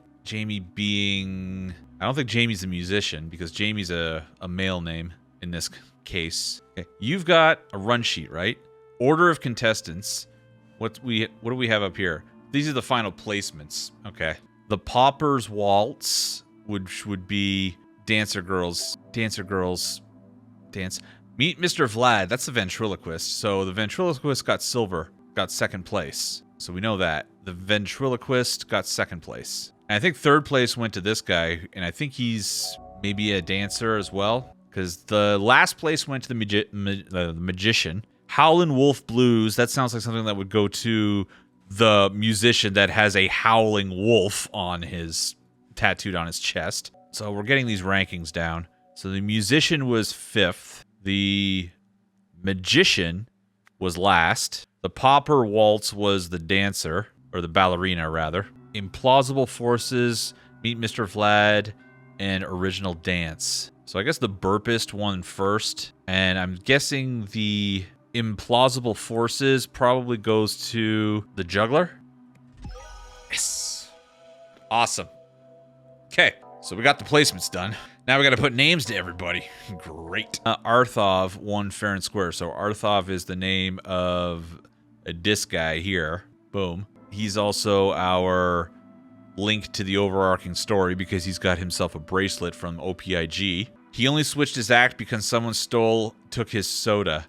being... I don't think Jamie's a musician, because Jamie's a male name in this case. Okay. You've got a run sheet, right? Order of contestants. What do we have up here? These are the final placements. Okay. The Pauper's Waltz, which would be Dancer Girls dance. Meet Mr. Vlad. That's the ventriloquist. So the ventriloquist got silver, got second place. So we know that. The ventriloquist got second place. And I think third place went to this guy, and I think he's maybe a dancer as well, because the last place went to the magician. Howlin' Wolf Blues, that sounds like something that would go to the musician that has a howling wolf on his tattooed on his chest. So we're getting these rankings down. So the musician was 5th. The magician was last. The Pauper Waltz was the dancer, or the ballerina rather. Implausible Forces, Meet Mr. Vlad, and Original Dance. So I guess the burpist won first, and I'm guessing the Implausible Forces probably goes to the juggler. Yes. Awesome. Okay, so we got the placements done. Now we got to put names to everybody. Great. Arthov won fair and square. So Arthov is the name of this guy here. Boom. He's also our link to the overarching story because he's got himself a bracelet from OPIG. He only switched his act because someone took his soda.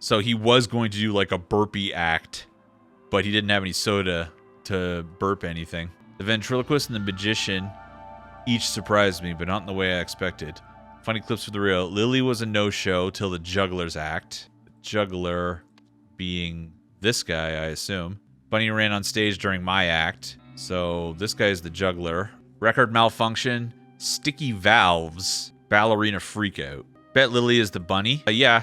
So he was going to do like a burpee act, but he didn't have any soda to burp anything. The ventriloquist and the magician each surprised me, but not in the way I expected. Funny clips for the real. Lily was a no-show till the juggler's act. The juggler being this guy, I assume. Bunny ran on stage during my act, so this guy's the juggler. Record malfunction, sticky valves, ballerina freakout. Bet Lily is the bunny. Yeah,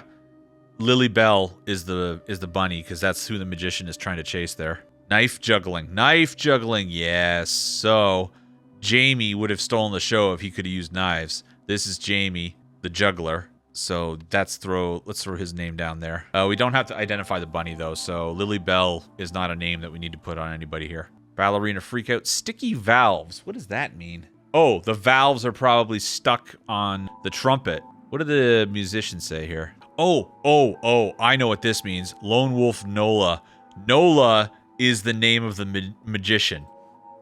Lily Bell is the bunny, because that's who the magician is trying to chase there. Knife juggling. Knife juggling, yes. So, Jamie would have stolen the show if he could have used knives. This is Jamie, the juggler. So let's throw his name down there. We don't have to identify the bunny, though, so Lily Bell is not a name that we need to put on anybody here. Ballerina freakout. Sticky valves. What does that mean? Oh, the valves are probably stuck on the trumpet. What did the musicians say here? Oh, I know what this means. Lone Wolf Nola. Nola is the name of the magician.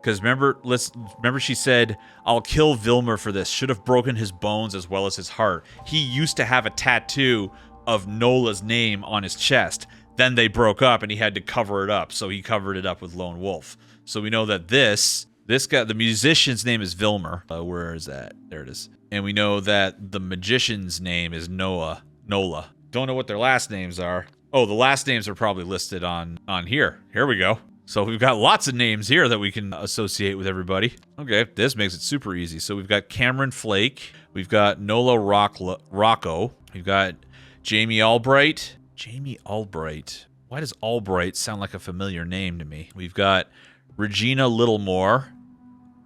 Because remember she said, I'll kill Vilmer for this. Should have broken his bones as well as his heart. He used to have a tattoo of Nola's name on his chest. Then they broke up and he had to cover it up. So he covered it up with Lone Wolf. So we know that this guy, the musician's name is Vilmer. Where is that? There it is. And we know that the magician's name is Nola. Don't know what their last names are. Oh, the last names are probably listed on here. Here we go. So we've got lots of names here that we can associate with everybody. Okay, this makes it super easy. So we've got Cameron Flake. We've got Nola Rocco. We've got Jamie Albright. Jamie Albright. Why does Albright sound like a familiar name to me? We've got Regina Littlemore.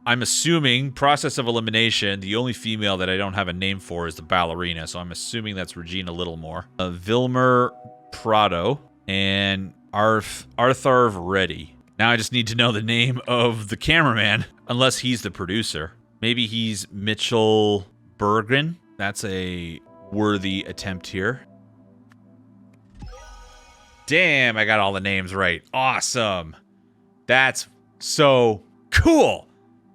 I'm assuming, process of elimination, the only female that I don't have a name for is the ballerina. So I'm assuming that's Regina Littlemore. Vilmer Prado. And Arthur Reddy. Now I just need to know the name of the cameraman, unless he's the producer. Maybe he's Mitchell Bergen. That's a worthy attempt here. Damn, I got all the names right. Awesome. That's so cool.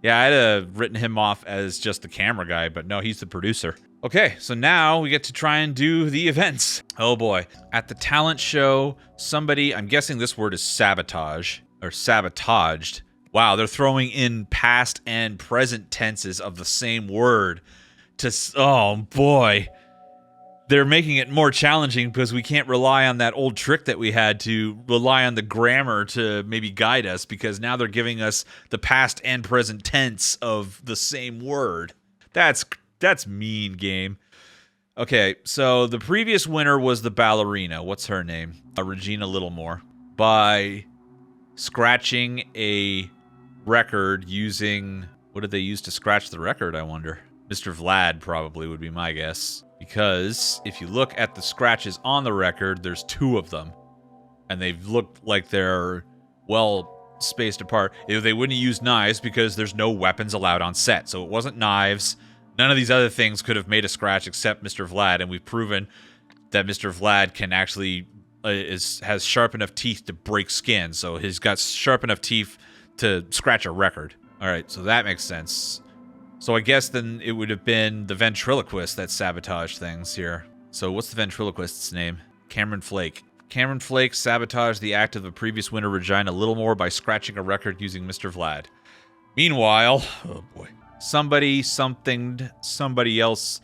Yeah, I'd have written him off as just the camera guy, but no, he's the producer. Okay, so now we get to try and do the events. Oh boy. At the talent show, somebody, I'm guessing this word is sabotage, or sabotaged. Wow, they're throwing in past and present tenses of the same word to, oh boy. They're making it more challenging because we can't rely on that old trick that we had to rely on the grammar to maybe guide us, because now they're giving us the past and present tense of the same word. That's mean, game. Okay, so the previous winner was the ballerina. What's her name? Regina Littlemore. By scratching a record using... What did they use to scratch the record, I wonder? Mr. Vlad probably would be my guess. Because if you look at the scratches on the record, there's 2 of them. And they look like they're well spaced apart. They wouldn't use knives because there's no weapons allowed on set. So it wasn't knives. None of these other things could have made a scratch except Mr. Vlad, and we've proven that Mr. Vlad can actually has sharp enough teeth to break skin. So he's got sharp enough teeth to scratch a record. All right, so that makes sense. So I guess then it would have been the ventriloquist that sabotaged things here. So what's the ventriloquist's name? Cameron Flake. Cameron Flake sabotaged the act of the previous winner, Regina Littlemore, by scratching a record using Mr. Vlad. Meanwhile, oh boy. Somebody somethinged somebody else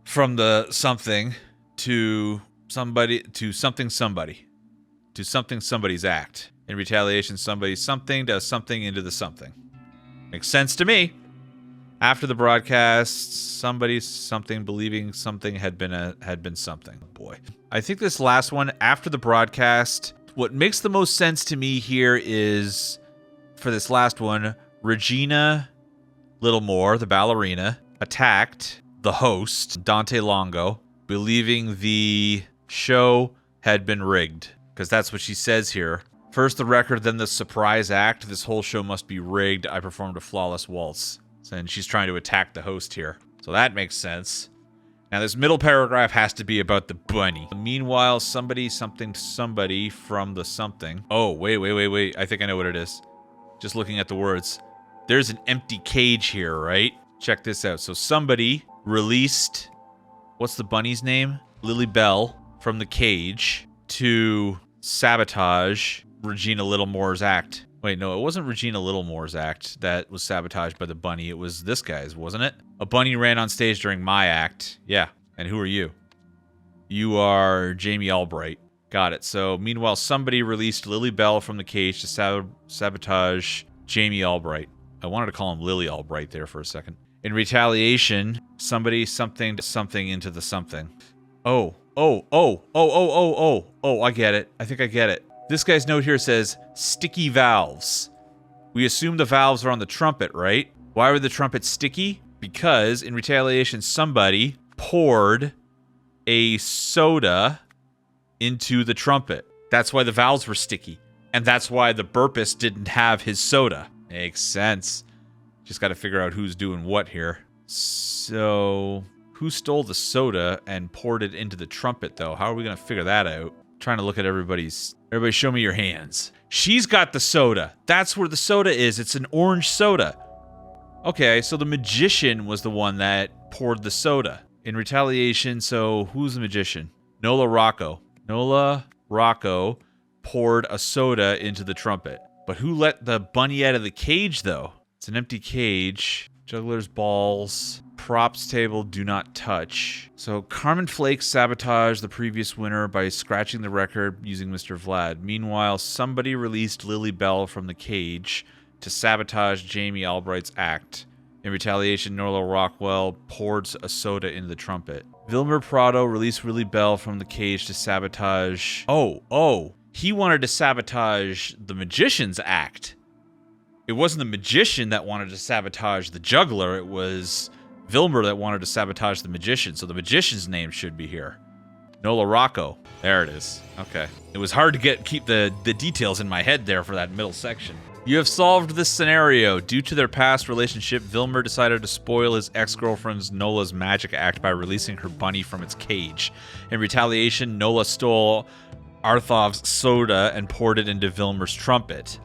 from the something to somebody to something somebody to something somebody's act. In retaliation, somebody something does something into the something. Makes sense to me. After the broadcast, somebody something believing something had been something. Oh boy. I think this last one, after the broadcast, what makes the most sense to me here is, for this last one, Regina Littlemore, the ballerina, attacked the host, Dante Longo, believing the show had been rigged. Because that's what she says here. First the record, then the surprise act. This whole show must be rigged. I performed a flawless waltz. And she's trying to attack the host here. So that makes sense. Now this middle paragraph has to be about the bunny. Meanwhile, somebody something somebody from the something. Oh, wait. I think I know what it is. Just looking at the words. There's an empty cage here, right? Check this out. So somebody released, what's the bunny's name? Lily Bell from the cage to sabotage Regina Littlemore's act. Wait, no, it wasn't Regina Littlemore's act that was sabotaged by the bunny. It was this guy's, wasn't it? A bunny ran on stage during my act. Yeah. And who are you? You are Jamie Albright. Got it. So, meanwhile, somebody released Lily Bell from the cage to sabotage Jamie Albright. I wanted to call him Lily Albright there for a second. In retaliation, somebody something into the something. Oh, Oh, I get it. I think I get it. This guy's note here says, sticky valves. We assume the valves are on the trumpet, right? Why were the trumpets sticky? Because, in retaliation, somebody poured a soda into the trumpet. That's why the valves were sticky. And that's why the burpist didn't have his soda. Makes sense. Just got to figure out who's doing what here. So, who stole the soda and poured it into the trumpet, though? How are we going to figure that out? Trying to look at everybody's... Everybody show me your hands. She's got the soda. That's where the soda is. It's an orange soda. Okay, so the magician was the one that poured the soda. In retaliation, so who's the magician? Nola Rocco. Nola Rocco poured a soda into the trumpet. But who let the bunny out of the cage, though? It's an empty cage. Juggler's balls. Props table, do not touch. So Carmen Flake sabotaged the previous winner by scratching the record using Mr. Vlad. Meanwhile, somebody released Lily Bell from the cage to sabotage Jamie Albright's act. In retaliation, Norla Rockwell poured a soda into the trumpet. Vilmer Prado released Lily Bell from the cage to sabotage... Oh. He wanted to sabotage the magician's act. It wasn't the magician that wanted to sabotage the juggler. It was Vilmer that wanted to sabotage the magician. So the magician's name should be here. Nola Rocco. There it is. Okay. It was hard to keep the details in my head there for that middle section. You have solved this scenario. Due to their past relationship, Vilmer decided to spoil his ex-girlfriend's Nola's magic act by releasing her bunny from its cage. In retaliation, Nola stole Arthov's soda and poured it into Vilmer's trumpet.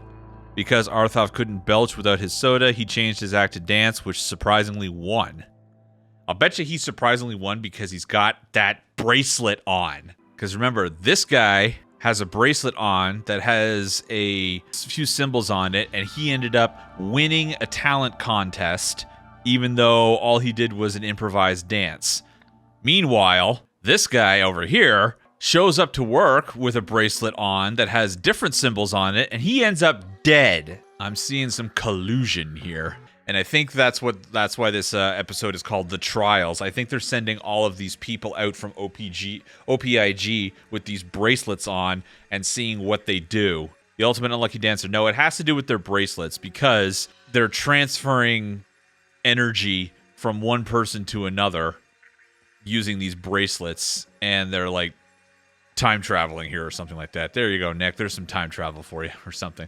Because Arthov couldn't belch without his soda, he changed his act to dance, which surprisingly won. I'll bet you he surprisingly won because he's got that bracelet on. Because remember, this guy has a bracelet on that has a few symbols on it, and he ended up winning a talent contest, even though all he did was an improvised dance. Meanwhile, this guy over here shows up to work with a bracelet on that has different symbols on it, and he ends up dead. I'm seeing some collusion here. And I think that's why this episode is called The Trials. I think they're sending all of these people out from OPIG with these bracelets on and seeing what they do. The Ultimate Unlucky Dancer. No, it has to do with their bracelets because they're transferring energy from one person to another using these bracelets, and they're like time traveling here or something like that. There you go, Nick. There's some time travel for you or something.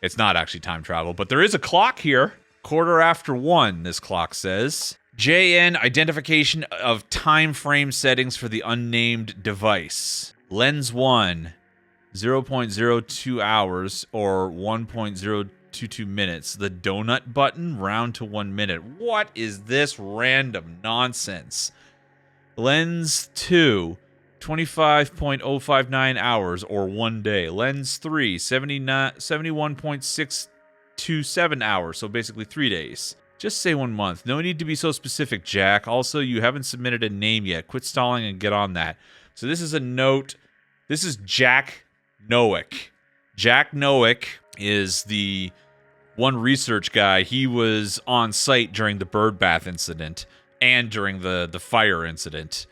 It's not actually time travel, but there is a clock here. 1:15, this clock says. JN, identification of time frame settings for the unnamed device. Lens 1, 0.02 hours or 1.022 minutes. The donut button, round to 1 minute. What is this random nonsense? Lens 2, 25.059 hours or 1 day. Lens 3, 71.627 hours, so basically 3 days. Just say 1 month. No need to be so specific, Jack. Also, you haven't submitted a name yet. Quit stalling and get on that. So this is a note. This is Jack Nowick. Jack Nowick is the one research guy. He was on site during the bird bath incident and during the fire incident.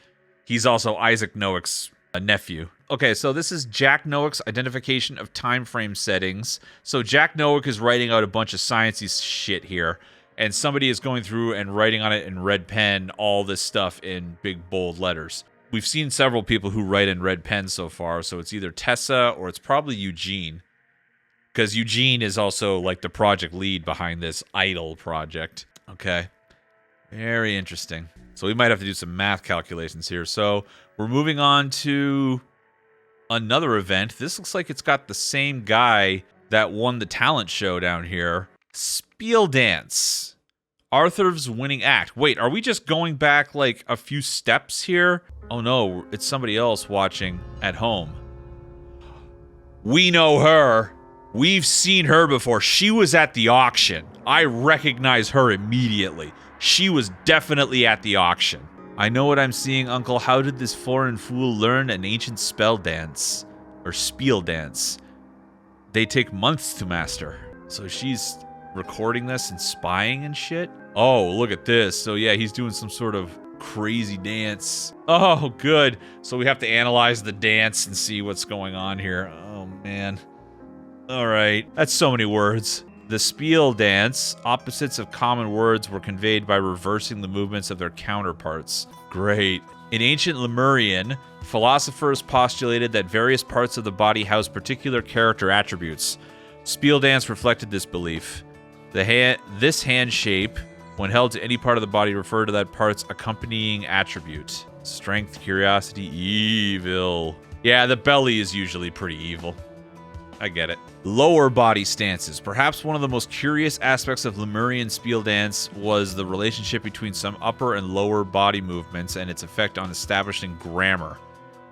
He's also Isaac Nowick's nephew. Okay, so this is Jack Nowick's identification of time frame settings. So Jack Nowick is writing out a bunch of sciencey shit here, and somebody is going through and writing on it in red pen all this stuff in big bold letters. We've seen several people who write in red pen so far, so it's either Tessa or it's probably Eugene, because Eugene is also like the project lead behind this idol project. Okay, very interesting. So we might have to do some math calculations here. So we're moving on to another event. This looks like it's got the same guy that won the talent show down here. Spiel Dance. Arthur's winning act. Wait, are we just going back like a few steps here? Oh no, it's somebody else watching at home. We know her. We've seen her before. She was at the auction. I recognize her immediately. She was definitely at the auction. I know what I'm seeing, Uncle. How did this foreign fool learn an ancient spell dance? Or spiel dance? They take months to master. So she's recording this and spying and shit? Oh, look at this. So yeah, he's doing some sort of crazy dance. Oh, good. So we have to analyze the dance and see what's going on here. Oh, man. All right. That's so many words. The spiel dance, opposites of common words were conveyed by reversing the movements of their counterparts. Great. In ancient Lemurian, philosophers postulated that various parts of the body house particular character attributes. Spiel dance reflected this belief. This hand shape, when held to any part of the body, referred to that part's accompanying attribute. Strength, curiosity, evil. Yeah, the belly is usually pretty evil. I get it. Lower body stances. Perhaps one of the most curious aspects of Lemurian spiel dance was the relationship between some upper and lower body movements and its effect on establishing grammar.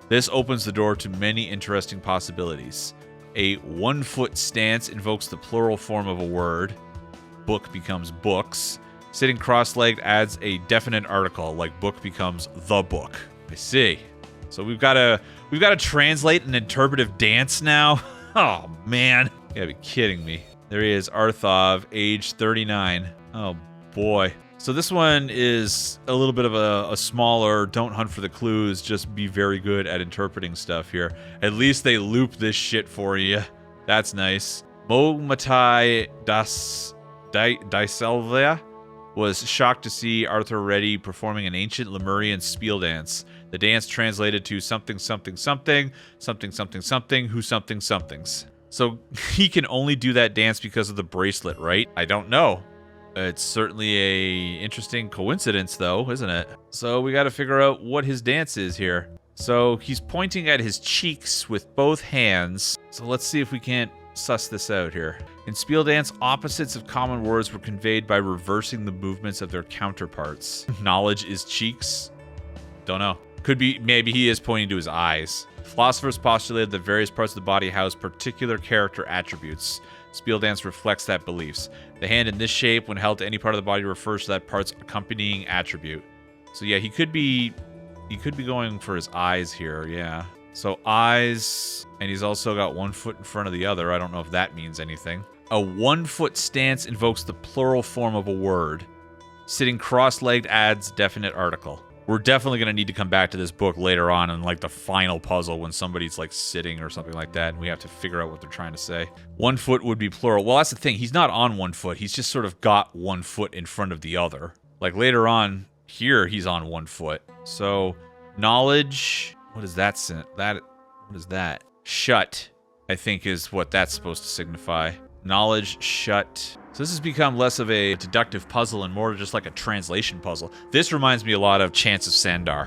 This opens the door to many interesting possibilities. A 1-foot stance invokes the plural form of a word. Book becomes books. Sitting cross-legged adds a definite article, like book becomes the book. I see. So we've got to translate an interpretive dance now. Oh, man. You gotta be kidding me. There he is, Arthov, age 39. Oh, boy. So this one is a little bit of a smaller, don't hunt for the clues, just be very good at interpreting stuff here. At least they loop this shit for you. That's nice. Momatai Daiselvia was shocked to see Arthur Reddy performing an ancient Lemurian spiel dance. The dance translated to something, something, something, something, something, something, who something, somethings. So he can only do that dance because of the bracelet, right? I don't know. It's certainly a interesting coincidence, though, isn't it? So we got to figure out what his dance is here. So he's pointing at his cheeks with both hands. So let's see if we can't suss this out here. In spiel dance, opposites of common words were conveyed by reversing the movements of their counterparts. Knowledge is cheeks? Don't know. Could be, maybe he is pointing to his eyes. Philosophers postulated that various parts of the body house particular character attributes. Spiel dance reflects that beliefs. The hand in this shape, when held to any part of the body, refers to that part's accompanying attribute. So yeah, he could be going for his eyes here, yeah. So eyes, and he's also got 1 foot in front of the other. I don't know if that means anything. A 1-foot stance invokes the plural form of a word. Sitting cross-legged adds definite article. We're definitely going to need to come back to this book later on in like the final puzzle when somebody's like sitting or something like that and we have to figure out what they're trying to say. 1 foot would be plural. Well, that's the thing. He's not on 1 foot. He's just sort of got 1 foot in front of the other. Like later on here, he's on 1 foot. So knowledge, what is that? What is that? Shut, I think is what that's supposed to signify. Knowledge, shut. So this has become less of a deductive puzzle and more just like a translation puzzle. This reminds me a lot of Chance of Sandar,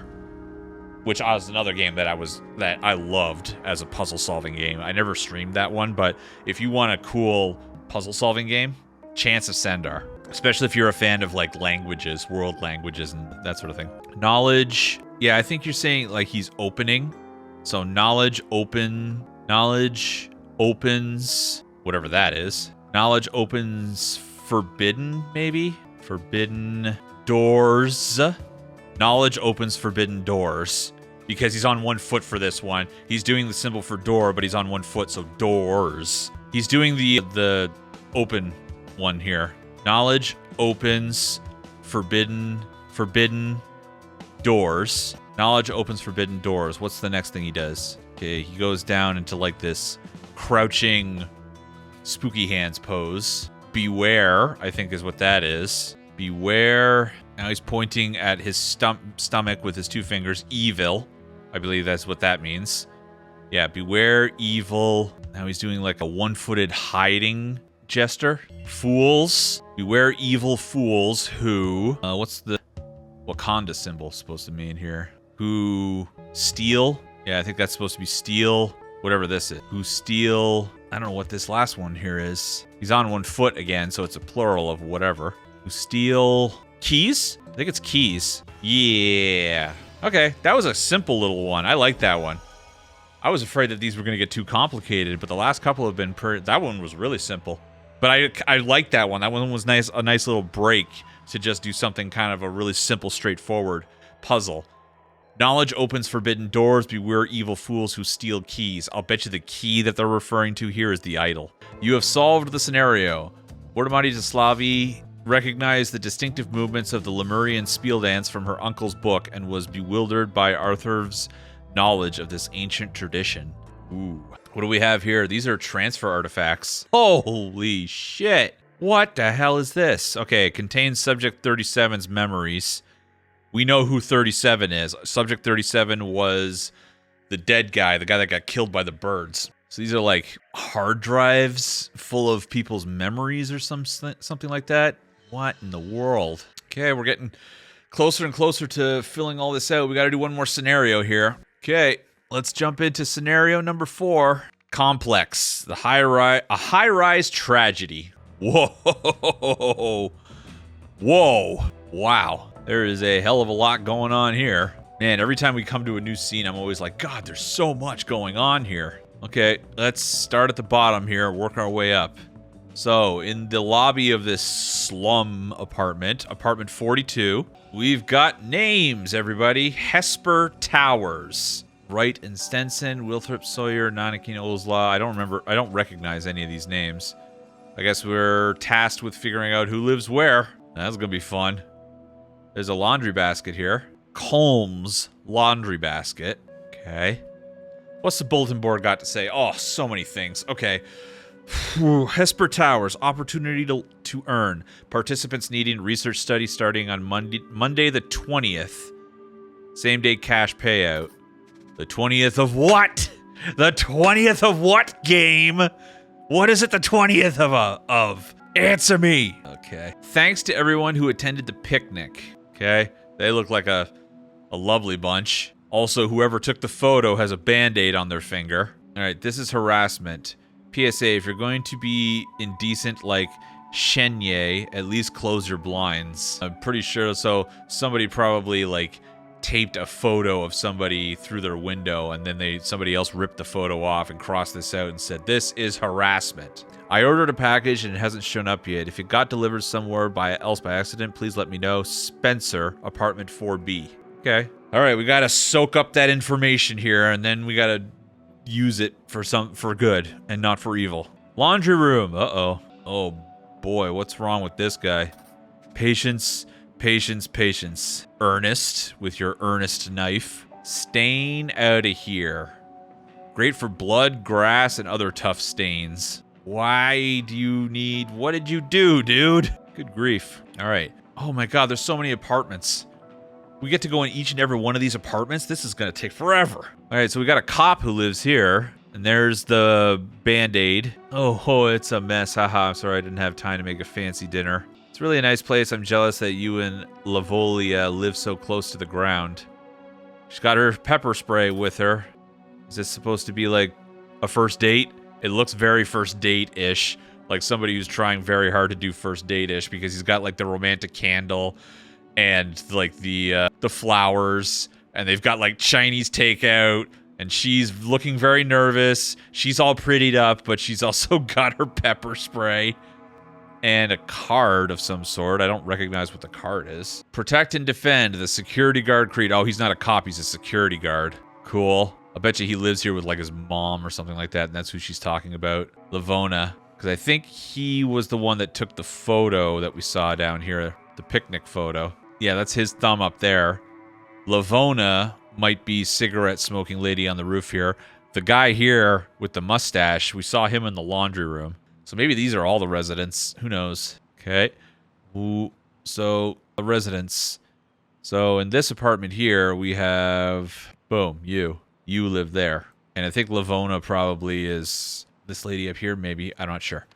which was another game that I loved as a puzzle-solving game. I never streamed that one, but if you want a cool puzzle-solving game, Chance of Sandar. Especially if you're a fan of like languages, world languages, and that sort of thing. Knowledge, yeah, I think you're saying like he's opening. So knowledge opens, whatever that is. Knowledge opens forbidden, maybe? Forbidden doors. Knowledge opens forbidden doors. Because he's on 1 foot for this one. He's doing the symbol for door, but he's on 1 foot, so doors. He's doing the open one here. Knowledge opens forbidden doors. Knowledge opens forbidden doors. What's the next thing he does? Okay, he goes down into like this crouching spooky hands pose. Beware, I think is what that is. Beware. Now he's pointing at his stomach with his 2 fingers. Evil. I believe that's what that means. Yeah, beware evil. Now he's doing like a 1-footed hiding gesture. Fools. Beware evil fools who... what's the Wakanda symbol supposed to mean here? Who steal? Yeah, I think that's supposed to be steal. Whatever this is. Who steal... I don't know what this last one here is. He's on 1 foot again, so it's a plural of whatever. Who steal... keys? I think it's keys. Yeah. Okay, that was a simple little one. I like that one. I was afraid that these were going to get too complicated, but the last couple have been that one was really simple. But I like that one. That one was nice, a nice little break to just do something kind of a really simple, straightforward puzzle. Knowledge opens forbidden doors. Beware evil fools who steal keys. I'll bet you the key that they're referring to here is the idol. You have solved the scenario. Wordamati Slavi recognized the distinctive movements of the Lemurian spiel dance from her uncle's book and was bewildered by Arthur's knowledge of this ancient tradition. Ooh. What do we have here? These are transfer artifacts. Holy shit. What the hell is this? Okay, it contains Subject 37's memories. We know who 37 is. Subject 37 was the dead guy, the guy that got killed by the birds. So these are like hard drives full of people's memories or something like that. What in the world? Okay, we're getting closer and closer to filling all this out. We got to do one more scenario here. Okay, let's jump into scenario number 4. Complex. A high-rise tragedy. Whoa. Whoa. Wow. There is a hell of a lot going on here. Man, every time we come to a new scene, I'm always like, God, there's so much going on here. Okay, let's start at the bottom here, work our way up. So, in the lobby of this slum apartment, apartment 42, we've got names, everybody. Hesper Towers. Wright and Stenson, Wilthrop Sawyer, Nanakin Oslaw. I don't recognize any of these names. I guess we're tasked with figuring out who lives where. That's gonna be fun. There's a laundry basket here. Colm's laundry basket. Okay. What's the bulletin board got to say? Oh, so many things. Okay. Hesper Towers, opportunity to earn. Participants needing research study starting on Monday the 20th. Same day cash payout. The 20th of what? The 20th of what game? What is it the 20th of? Answer me. Okay. Thanks to everyone who attended the picnic. Okay. They look like a lovely bunch. Also, whoever took the photo has a band-aid on their finger. All right, this is harassment. PSA, if you're going to be indecent like Shenye, at least close your blinds. I'm pretty sure, so somebody probably, like, taped a photo of somebody through their window, and then somebody else ripped the photo off and crossed this out and said, this is harassment. I ordered a package and it hasn't shown up yet. If it got delivered somewhere else by accident, please let me know. Spencer, apartment 4B. Okay. All right, we got to soak up that information here, and then we got to use it for good and not for evil. Laundry room. Uh-oh. Oh, boy, what's wrong with this guy? Patience, patience, patience. Ernest, with your earnest knife. Stain out of here. Great for blood, grass, and other tough stains. Why do you need... What did you do, dude? Good grief. All right. Oh, my God, there's so many apartments. We get to go in each and every one of these apartments? This is going to take forever. All right, so we got a cop who lives here. And there's the Band-Aid. Oh, it's a mess. Haha, I'm sorry I didn't have time to make a fancy dinner. It's really a nice place. I'm jealous that you and Lavolia live so close to the ground. She's got her pepper spray with her. Is this supposed to be like a first date? It looks very first date-ish. Like somebody who's trying very hard to do first date-ish because he's got like the romantic candle and like the flowers, and they've got like Chinese takeout, and she's looking very nervous. She's all prettied up, but she's also got her pepper spray and a card of some sort. I don't recognize what the card is. Protect and defend, the security guard creed. Oh, he's not a cop, he's a security guard. Cool. I bet you he lives here with like his mom or something like that, and that's who she's talking about. Lavona. Because I think he was the one that took the photo that we saw down here, the picnic photo. Yeah, that's his thumb up there. Lavona might be cigarette smoking lady on the roof here. The guy here with the mustache, we saw him in the laundry room. So maybe these are all the residents. Who knows? Okay. Ooh, so the residents. So in this apartment here, we have, boom, you. You live there. And I think Lavona probably is this lady up here, maybe. I'm not sure.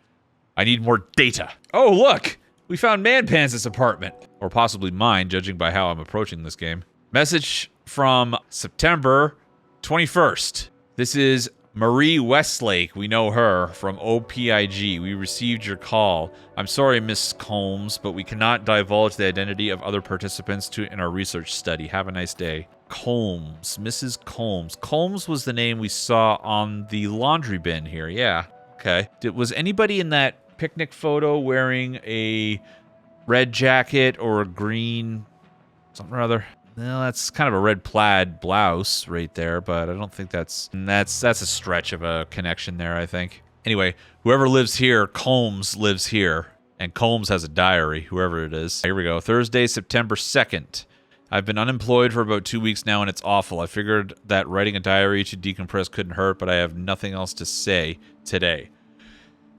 I need more data. Oh, look! We found Manpans' apartment. Or possibly mine, judging by how I'm approaching this game. Message from September 21st. This is Marie Westlake. We know her from OPIG. We received your call. I'm sorry, Miss Combs, but we cannot divulge the identity of other participants in our research study. Have a nice day. Combs. Mrs. Combs. Combs was the name we saw on the laundry bin here. Yeah. Okay. Was anybody in that picnic photo wearing a red jacket or a green something or other? Well, that's kind of a red plaid blouse right there, but I don't think that's a stretch of a connection there, I think. Anyway, whoever lives here, Combs lives here. And Combs has a diary, whoever it is. Here we go. Thursday, September 2nd. I've been unemployed for about 2 weeks now, and it's awful. I figured that writing a diary to decompress couldn't hurt, but I have nothing else to say today.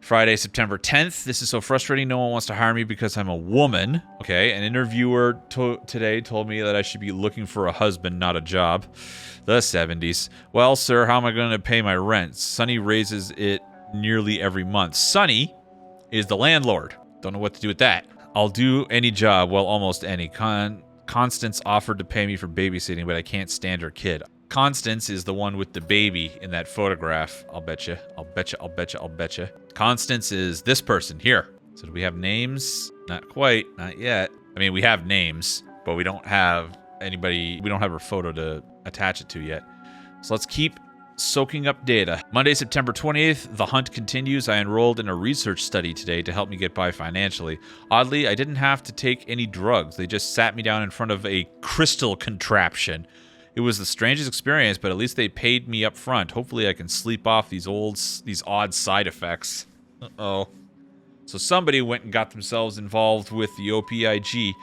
Friday, September 10th. This is so frustrating. No one wants to hire me because I'm a woman. Okay, an interviewer today told me that I should be looking for a husband, not a job. The 70s. Well, sir, how am I going to pay my rent? Sonny raises it nearly every month. Sonny is the landlord. Don't know what to do with that. I'll do any job, well, almost any. Constance offered to pay me for babysitting, but I can't stand her kid. Constance is the one with the baby in that photograph. I'll betcha. I'll betcha. I'll betcha. I'll betcha. Constance is this person here. So do we have names? Not quite. Not yet. I mean, we have names, but we don't have anybody. We don't have her photo to attach it to yet. So let's keep soaking up data. Monday, September 20th, the hunt continues. I enrolled in a research study today to help me get by financially. Oddly, I didn't have to take any drugs. They just sat me down in front of a crystal contraption. It was the strangest experience, but at least they paid me up front. Hopefully I can sleep off these odd side effects. Uh-oh. So somebody went and got themselves involved with the OPIG.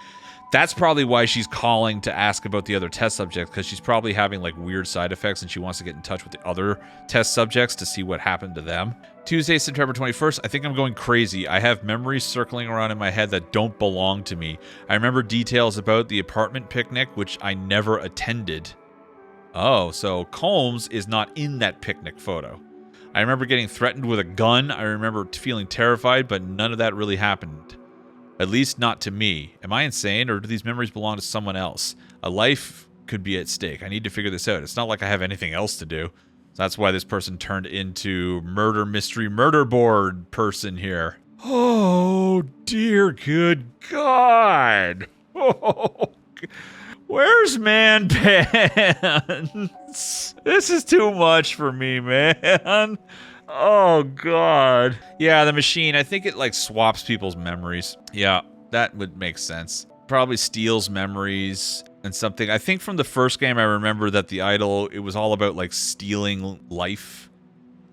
That's probably why she's calling to ask about the other test subjects, because she's probably having like weird side effects and she wants to get in touch with the other test subjects to see what happened to them. Tuesday, September 21st, I think I'm going crazy. I have memories circling around in my head that don't belong to me. I remember details about the apartment picnic, which I never attended. Oh, so Combs is not in that picnic photo. I remember getting threatened with a gun. I remember feeling terrified, but none of that really happened. At least not to me. Am I insane, or do these memories belong to someone else? A life could be at stake. I need to figure this out. It's not like I have anything else to do. So that's why this person turned into murder mystery murder board person here. Oh, dear good God. Oh, where's Man Pants? This is too much for me, man. Oh, God. Yeah, the machine, I think it, like, swaps people's memories. Yeah, that would make sense. Probably steals memories and something. I think from the first game, I remember that the idol, it was all about, like, stealing life,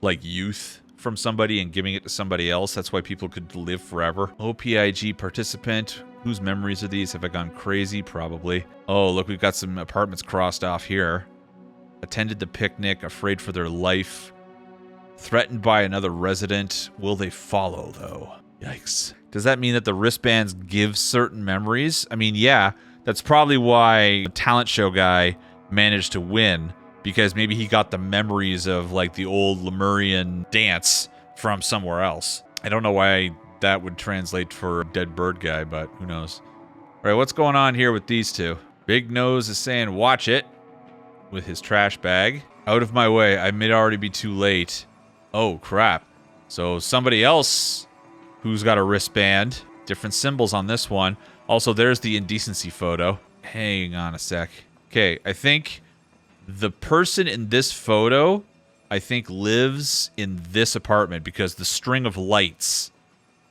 like youth, from somebody and giving it to somebody else. That's why people could live forever. OPIG participant. Whose memories are these? Have I gone crazy? Probably. Oh, look, we've got some apartments crossed off here. Attended the picnic, afraid for their life. Threatened by another resident. Will they follow, though? Yikes. Does that mean that the wristbands give certain memories? I mean, yeah. That's probably why the talent show guy managed to win. Because maybe he got the memories of, like, the old Lemurian dance from somewhere else. I don't know why that would translate for a dead bird guy, but who knows. All right, what's going on here with these two? Big Nose is saying, watch it. With his trash bag. Out of my way. I may already be too late. Oh, crap. So somebody else who's got a wristband. Different symbols on this one. Also, there's the indecency photo. Hang on a sec. Okay, I think the person in this photo, I think, lives in this apartment because the string of lights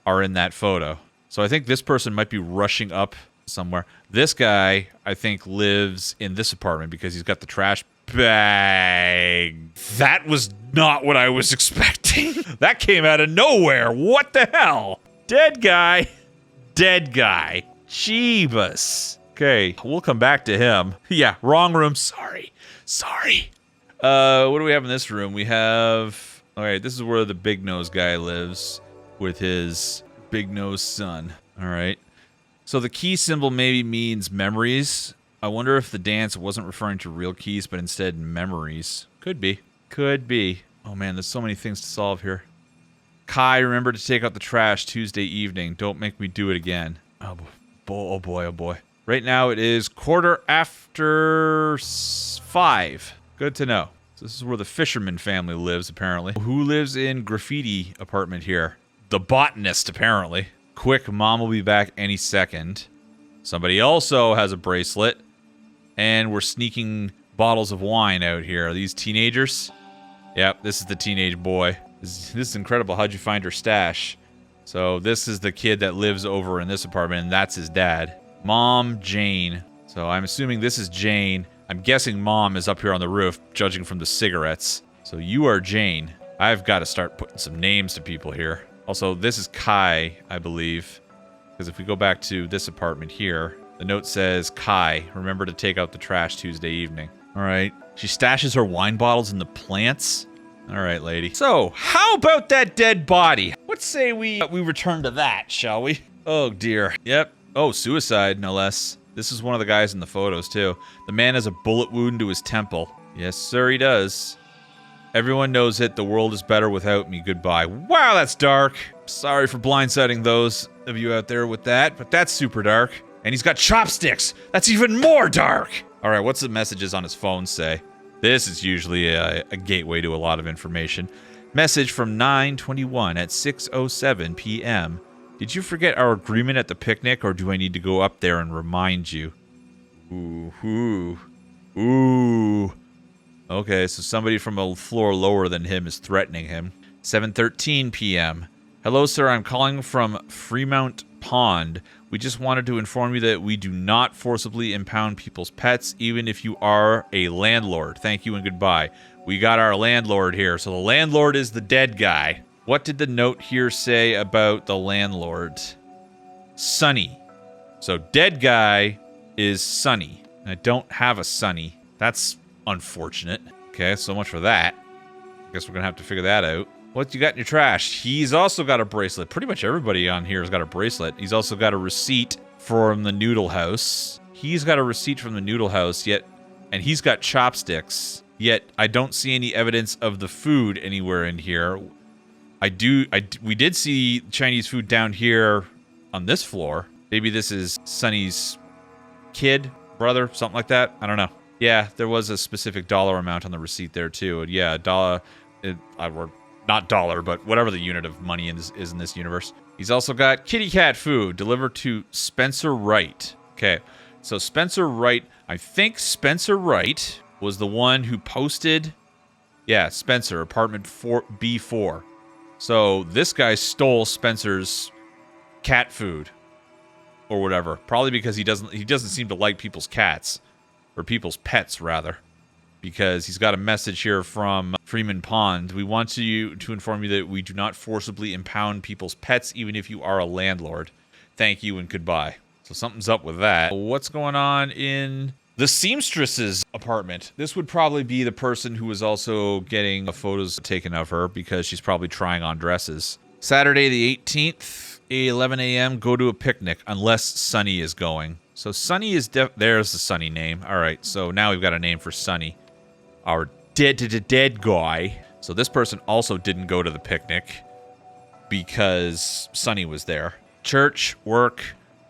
are in that photo. So I think this person might be rushing up somewhere. This guy, I think, lives in this apartment because he's got the trash bag. That was not what I was expecting. That came out of nowhere. What the hell? Dead guy. Dead guy. Jeebus. Okay, we'll come back to him. Yeah, wrong room. Sorry. What do we have in this room? We have... Alright, this is where the Big Nose guy lives with his Big Nose son. Alright. So the key symbol maybe means memories. I wonder if the dance wasn't referring to real keys, but instead memories. Could be. Could be. Oh man, there's so many things to solve here. Kai, remember to take out the trash Tuesday evening. Don't make me do it again. Oh boy, oh boy. Right now it is 5:15. Good to know. So this is where the fisherman family lives, apparently. Who lives in graffiti apartment here? The botanist, apparently. Quick, mom will be back any second. Somebody also has a bracelet. And we're sneaking bottles of wine out here. Are these teenagers? Yep, this is the teenage boy. This is incredible. How'd you find her stash? So this is the kid that lives over in this apartment, and that's his dad. Mom, Jane. So I'm assuming this is Jane. I'm guessing Mom is up here on the roof, judging from the cigarettes. So you are Jane. I've got to start putting some names to people here. Also, this is Kai, I believe. Because if we go back to this apartment here, the note says, Kai, remember to take out the trash Tuesday evening. All right. She stashes her wine bottles in the plants. All right, lady. So, how about that dead body? Let's say we return to that, shall we? Oh, dear. Yep. Oh, suicide, no less. This is one of the guys in the photos, too. The man has a bullet wound to his temple. Yes, sir, he does. Everyone knows it. The world is better without me. Goodbye. Wow, that's dark. Sorry for blindsiding those of you out there with that, but that's super dark. And he's got chopsticks. That's even more dark. All right, what's the messages on his phone say? This is usually a gateway to a lot of information. Message from 9/21 at 6:07 p.m. Did you forget our agreement at the picnic, or do I need to go up there and remind you? Ooh. Okay, so somebody from a floor lower than him is threatening him. 7:13 p.m. Hello, sir. I'm calling from Fremont Pond. We just wanted to inform you that we do not forcibly impound people's pets, even if you are a landlord. Thank you and goodbye. We got our landlord here, so the landlord is the dead guy. What did the note here say about the landlord? Sonny. So dead guy is Sonny. I don't have a Sonny. That's unfortunate. Okay, so much for that. I guess we're gonna have to figure that out. What you got in your trash? He's also got a bracelet. Pretty much everybody on here has got a bracelet. He's also got a receipt from the Noodle House. He's got a receipt from the Noodle House, and he's got chopsticks. Yet I don't see any evidence of the food anywhere in here. We did see Chinese food down here on this floor. Maybe this is Sonny's kid, brother, something like that. I don't know. Yeah, there was a specific dollar amount on the receipt there too. And yeah, dollar, or not dollar, but whatever the unit of money is in this universe. He's also got kitty cat food delivered to Spencer Wright. Okay, so Spencer Wright, I think Spencer Wright was the one who posted, yeah, Spencer, apartment B4. So this guy stole Spencer's cat food or whatever, probably because he doesn't seem to like people's cats, or people's pets rather, because he's got a message here from Freeman Pond. We want you to inform you that we do not forcibly impound people's pets, even if you are a landlord. Thank you and goodbye. So something's up with that. What's going on in the seamstress's apartment? This would probably be the person who was also getting photos taken of her, because she's probably trying on dresses. Saturday the 18th, 11 a.m., go to a picnic, unless Sonny is going. So Sonny is there's the Sonny name. All right, so now we've got a name for Sonny. Our dead guy. So this person also didn't go to the picnic because Sonny was there. Church, work,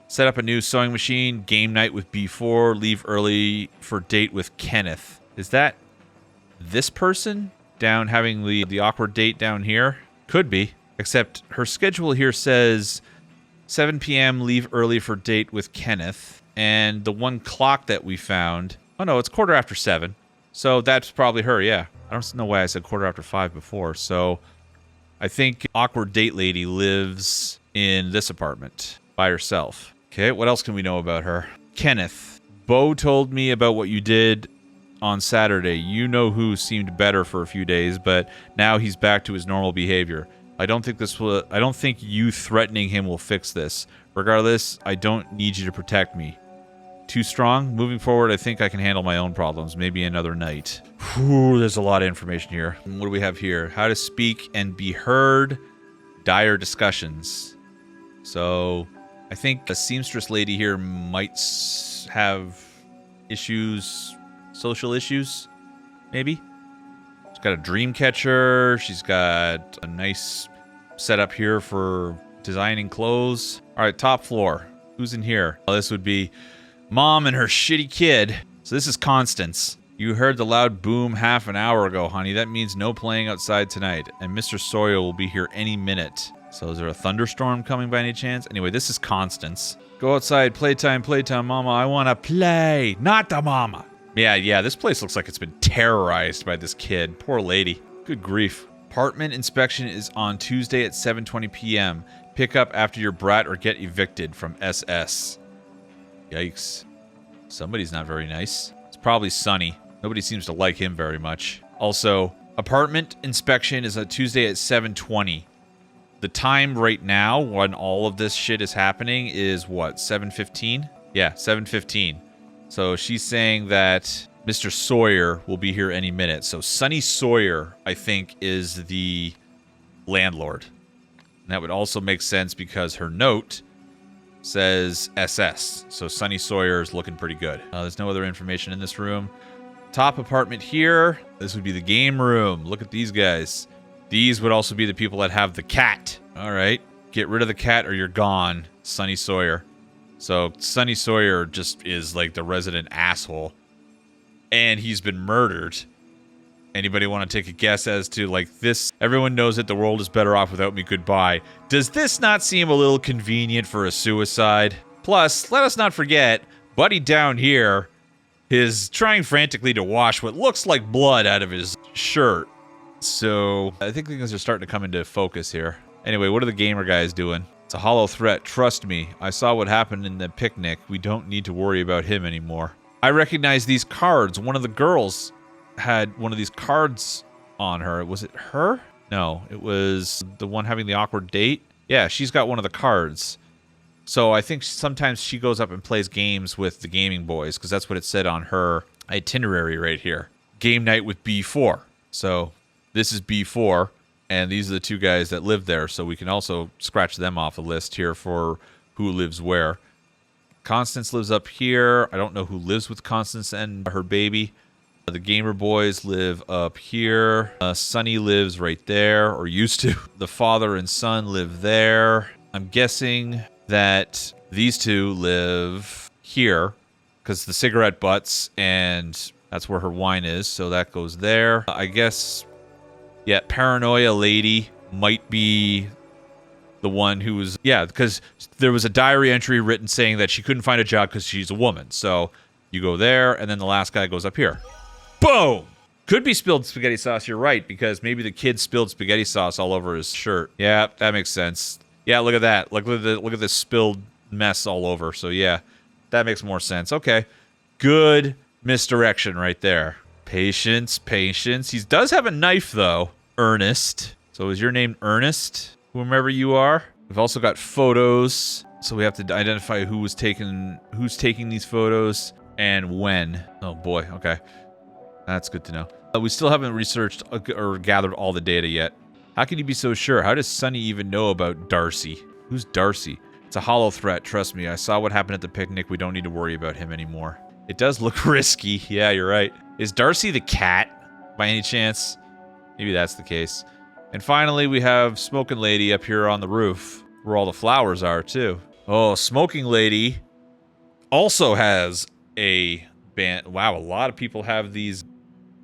set up a new sewing machine, game night with B4, leave early for date with Kenneth. Is that this person down having the awkward date down here? Could be, except her schedule here says 7 p.m. leave early for date with Kenneth, and the one clock that we found, oh no, it's 7:15. So that's probably her, yeah. I don't know why I said 5:15 before. So I think awkward date lady lives in this apartment by herself. Okay, what else can we know about her? Kenneth. Bo told me about what you did on Saturday. You know who seemed better for a few days, but now he's back to his normal behavior. I don't think you threatening him will fix this. Regardless, I don't need you to protect me. Too strong? Moving forward, I think I can handle my own problems. Maybe another night. Whew, there's a lot of information here. What do we have here? How to speak and be heard. Dire discussions. So, I think the seamstress lady here might have issues, social issues, maybe? She's got a dream catcher. She's got a nice setup here for designing clothes. All right, top floor. Who's in here? Well, this would be Mom and her shitty kid. So this is Constance. You heard the loud boom half an hour ago, honey. That means no playing outside tonight. And Mr. Sawyer will be here any minute. So is there a thunderstorm coming by any chance? Anyway, this is Constance. Go outside. Playtime, mama. I want to play. Not the mama. Yeah, this place looks like it's been terrorized by this kid. Poor lady. Good grief. Apartment inspection is on Tuesday at 7:20 p.m. Pick up after your brat or get evicted from SS. Yikes. Somebody's not very nice. It's probably Sonny. Nobody seems to like him very much. Also, apartment inspection is on Tuesday at 7:20. The time right now when all of this shit is happening is what, 7:15? Yeah, 7:15. So she's saying that Mr. Sawyer will be here any minute. So Sonny Sawyer, I think, is the landlord. And that would also make sense because her note says SS. So Sonny Sawyer is looking pretty good. There's no other information in this room. Top apartment here. This would be the game room. Look at these guys. These would also be the people that have the cat. All right. Get rid of the cat or you're gone, Sonny Sawyer. So Sonny Sawyer just is like the resident asshole. And he's been murdered. Anybody want to take a guess as to like this? Everyone knows that the world is better off without me. Goodbye. Does this not seem a little convenient for a suicide? Plus, let us not forget, Buddy down here is trying frantically to wash what looks like blood out of his shirt. So I think things are starting to come into focus here. Anyway, what are the gamer guys doing? It's a hollow threat. Trust me. I saw what happened in the picnic. We don't need to worry about him anymore. I recognize these cards. One of the girls had one of these cards on her. Was it her? No, it was the one having the awkward date. Yeah, she's got one of the cards. So I think sometimes she goes up and plays games with the gaming boys because that's what it said on her itinerary right here. Game night with B4. So this is B4. And these are the two guys that live there, so we can also scratch them off the list here for who lives where. Constance lives up here. I don't know who lives with Constance and her baby. The gamer boys live up here. Sonny lives right there, or used to. The father and son live there. I'm guessing that these two live here, because the cigarette butts, and that's where her wine is, so that goes there. I guess... yeah, Paranoia Lady might be the one who was... yeah, because there was a diary entry written saying that she couldn't find a job because she's a woman. So you go there, and then the last guy goes up here. Boom! Could be spilled spaghetti sauce, you're right, because maybe the kid spilled spaghetti sauce all over his shirt. Yeah, that makes sense. Yeah, look at that. Look at this spilled mess all over. So yeah, that makes more sense. Okay. Good misdirection right there. Patience, patience. He does have a knife, though. Ernest. So is your name Ernest? Whomever you are. We've also got photos. So we have to identify who's taking these photos and when. Oh boy, okay. That's good to know. We still haven't researched or gathered all the data yet. How can you be so sure? How does Sonny even know about Darcy? Who's Darcy? It's a hollow threat, trust me. I saw what happened at the picnic. We don't need to worry about him anymore. It does look risky. Yeah, you're right. Is Darcy the cat, by any chance? Maybe that's the case. And finally, we have Smoking Lady up here on the roof, where all the flowers are, too. Oh, Smoking Lady also has a band. Wow, a lot of people have these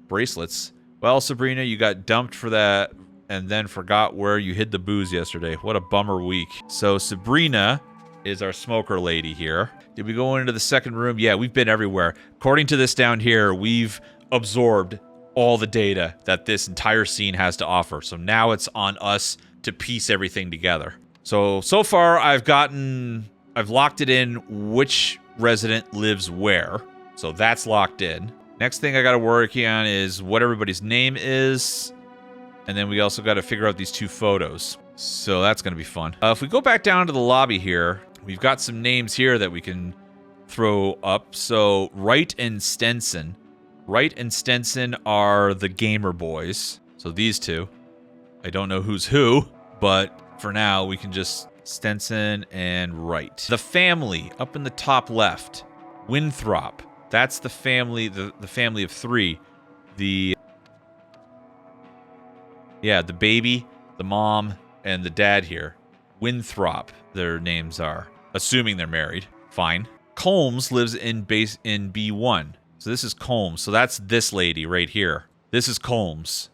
bracelets. Well, Sabrina, you got dumped for that and then forgot where you hid the booze yesterday. What a bummer week. So Sabrina is our smoker lady here. Did we go into the second room? Yeah, we've been everywhere. According to this down here, we've absorbed all the data that this entire scene has to offer. So now it's on us to piece everything together. So far I've locked it in which resident lives where. So that's locked in. Next thing I got to work on is what everybody's name is. And then we also got to figure out these two photos. So that's going to be fun. If we go back down to the lobby here, we've got some names here that we can throw up. So Wright and Stenson. Wright and Stenson are the gamer boys. So these two. I don't know who's who, but for now we can just Stenson and Wright. The family up in the top left. Winthrop. That's the family, the family of three. The baby, the mom, and the dad here. Winthrop, their names are. Assuming they're married. Fine. Combs lives in B1. So this is Combs. So that's this lady right here. This is Combs.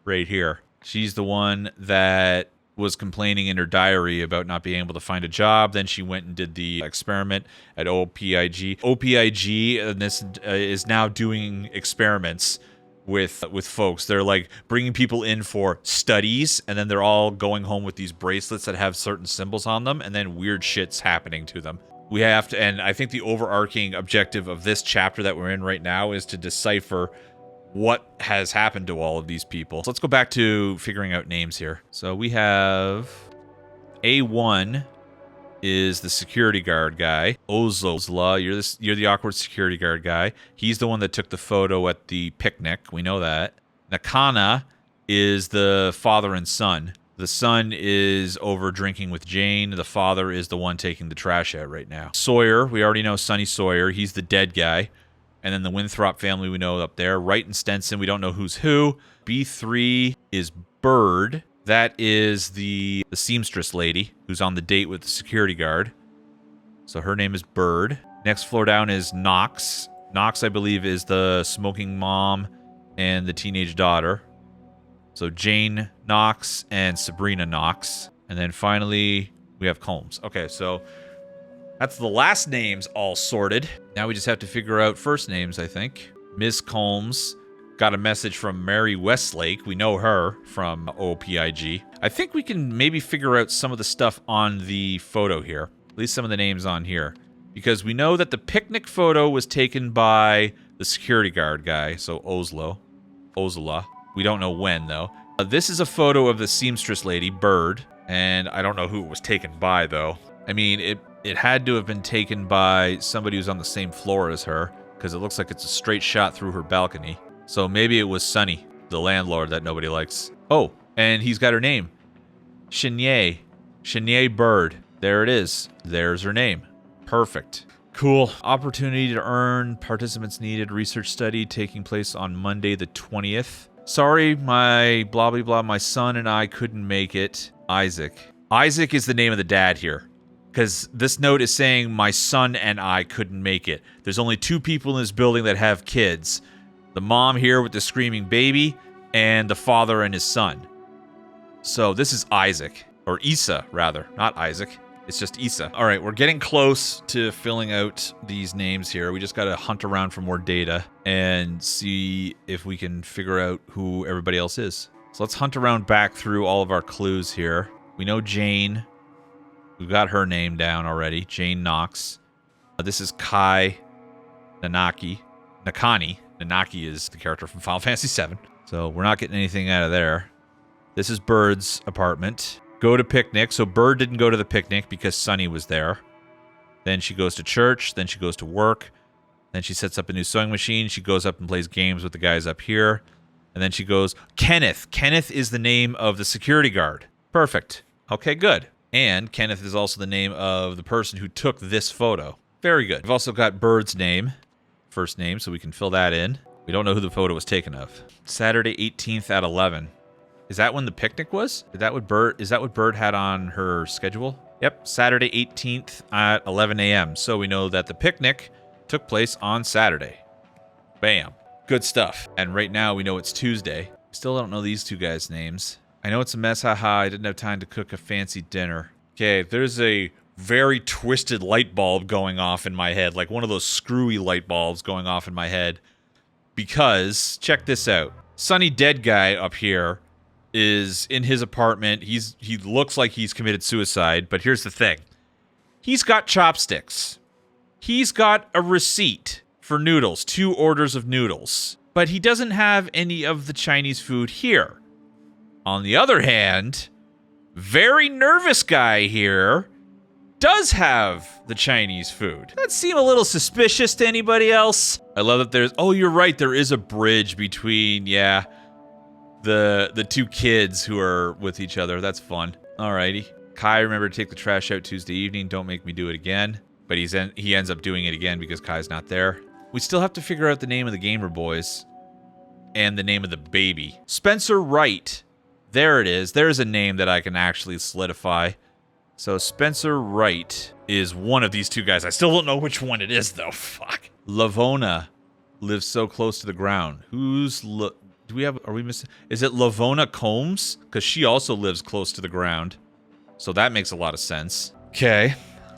Right here. She's the one that was complaining in her diary about not being able to find a job. Then she went and did the experiment at OPIG. OPIG this is now doing experiments with folks. They're like bringing people in for studies, and then they're all going home with these bracelets that have certain symbols on them, and then weird shit's happening to them. We have to, and I think the overarching objective of this chapter that we're in right now is to decipher what has happened to all of these people. So let's go back to figuring out names here. So we have A1 is the security guard guy. Ozla, you're the awkward security guard guy. He's the one that took the photo at the picnic. We know that. Nakana is the father and son. The son is over drinking with Jane. The father is the one taking the trash out right now. Sawyer, we already know Sonny Sawyer. He's the dead guy. And then the Winthrop family we know up there. Wright and Stenson, we don't know who's who. B3 is Bird. That is the seamstress lady who's on the date with the security guard. So her name is Bird. Next floor down is Knox. Knox, I believe, is the smoking mom and the teenage daughter. So Jane Knox and Sabrina Knox. And then finally, we have Combs. Okay, so that's the last names all sorted. Now we just have to figure out first names, I think. Ms. Combs got a message from Mary Westlake. We know her from OPIG. I think we can maybe figure out some of the stuff on the photo here. At least some of the names on here. Because we know that the picnic photo was taken by the security guard guy. So Ozla. We don't know when, though. This is a photo of the seamstress lady, Bird. And I don't know who it was taken by, though. I mean, it had to have been taken by somebody who's on the same floor as her. Because it looks like it's a straight shot through her balcony. So maybe it was Sonny, the landlord that nobody likes. Oh, and he's got her name. Shanae Bird. There it is. There's her name. Perfect. Cool. Opportunity to earn. Participants needed. Research study taking place on Monday the 20th. Sorry, my blah, blah, blah. My son and I couldn't make it. Isaac. Isaac is the name of the dad here. Because this note is saying my son and I couldn't make it. There's only 2 people in this building that have kids. The mom here with the screaming baby, and the father and his son. So this is Isaac. Or Issa, rather. Not Isaac. It's just Issa. All right, we're getting close to filling out these names here. We just got to hunt around for more data and see if we can figure out who everybody else is. So let's hunt around back through all of our clues here. We know Jane. We've got her name down already. Jane Knox. This is Kai Nakani. Nanaki is the character from Final Fantasy VII. So we're not getting anything out of there. This is Bird's apartment. Go to picnic. So Bird didn't go to the picnic because Sunny was there. Then she goes to church. Then she goes to work. Then she sets up a new sewing machine. She goes up and plays games with the guys up here. And then she goes... Kenneth. Kenneth is the name of the security guard. Perfect. Okay, good. And Kenneth is also the name of the person who took this photo. Very good. We've also got Bird's name. First name, so we can fill that in. We don't know who the photo was taken of. Saturday 18th at 11. Is that when the picnic was? Is that what Bird had on her schedule? Yep, Saturday 18th at 11 a.m. So we know that the picnic took place on Saturday. Bam. Good stuff. And right now we know it's Tuesday. Still don't know these 2 guys' names. I know it's a mess, haha. I didn't have time to cook a fancy dinner. Okay, there's a very twisted light bulb going off in my head, like one of those screwy light bulbs going off in my head. Because, check this out. Sunny Dead Guy up here is in his apartment. He looks like he's committed suicide, but here's the thing. He's got chopsticks. He's got a receipt for noodles, 2 orders of noodles. But he doesn't have any of the Chinese food here. On the other hand, very nervous guy here does have the Chinese food. That seem a little suspicious to anybody else? I love that there's... Oh, you're right. There is a bridge between, yeah, the 2 kids who are with each other. That's fun. Alrighty. Kai, remember to take the trash out Tuesday evening. Don't make me do it again. But he ends up doing it again because Kai's not there. We still have to figure out the name of the Gamer Boys. And the name of the baby. Spencer Wright. There it is. There's a name that I can actually solidify. So Spencer Wright is one of these 2 guys. I still don't know which one it is, though. Fuck. Lavona lives so close to the ground. Are we missing? Is it Lavona Combs? Because she also lives close to the ground. So that makes a lot of sense. Okay.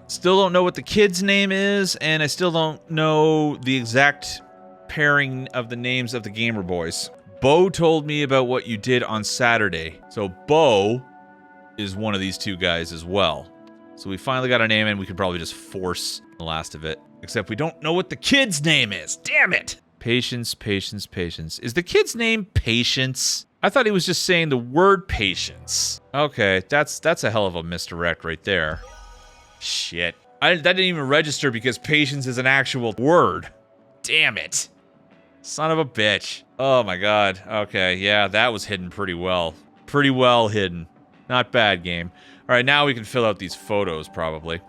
Still don't know what the kid's name is, and I still don't know the exact pairing of the names of the Gamer Boys. Bo told me about what you did on Saturday. So Bo is one of these 2 guys as well. So we finally got a name, and we could probably just force the last of it. Except we don't know what the kid's name is. Damn it! Patience, patience, patience. Is the kid's name Patience? I thought he was just saying the word patience. Okay, that's a hell of a misdirect right there. Shit. That didn't even register because patience is an actual word. Damn it. Son of a bitch. Oh my god. Okay, yeah, that was hidden pretty well. Pretty well hidden. Not bad, game. Alright, now we can fill out these photos, probably.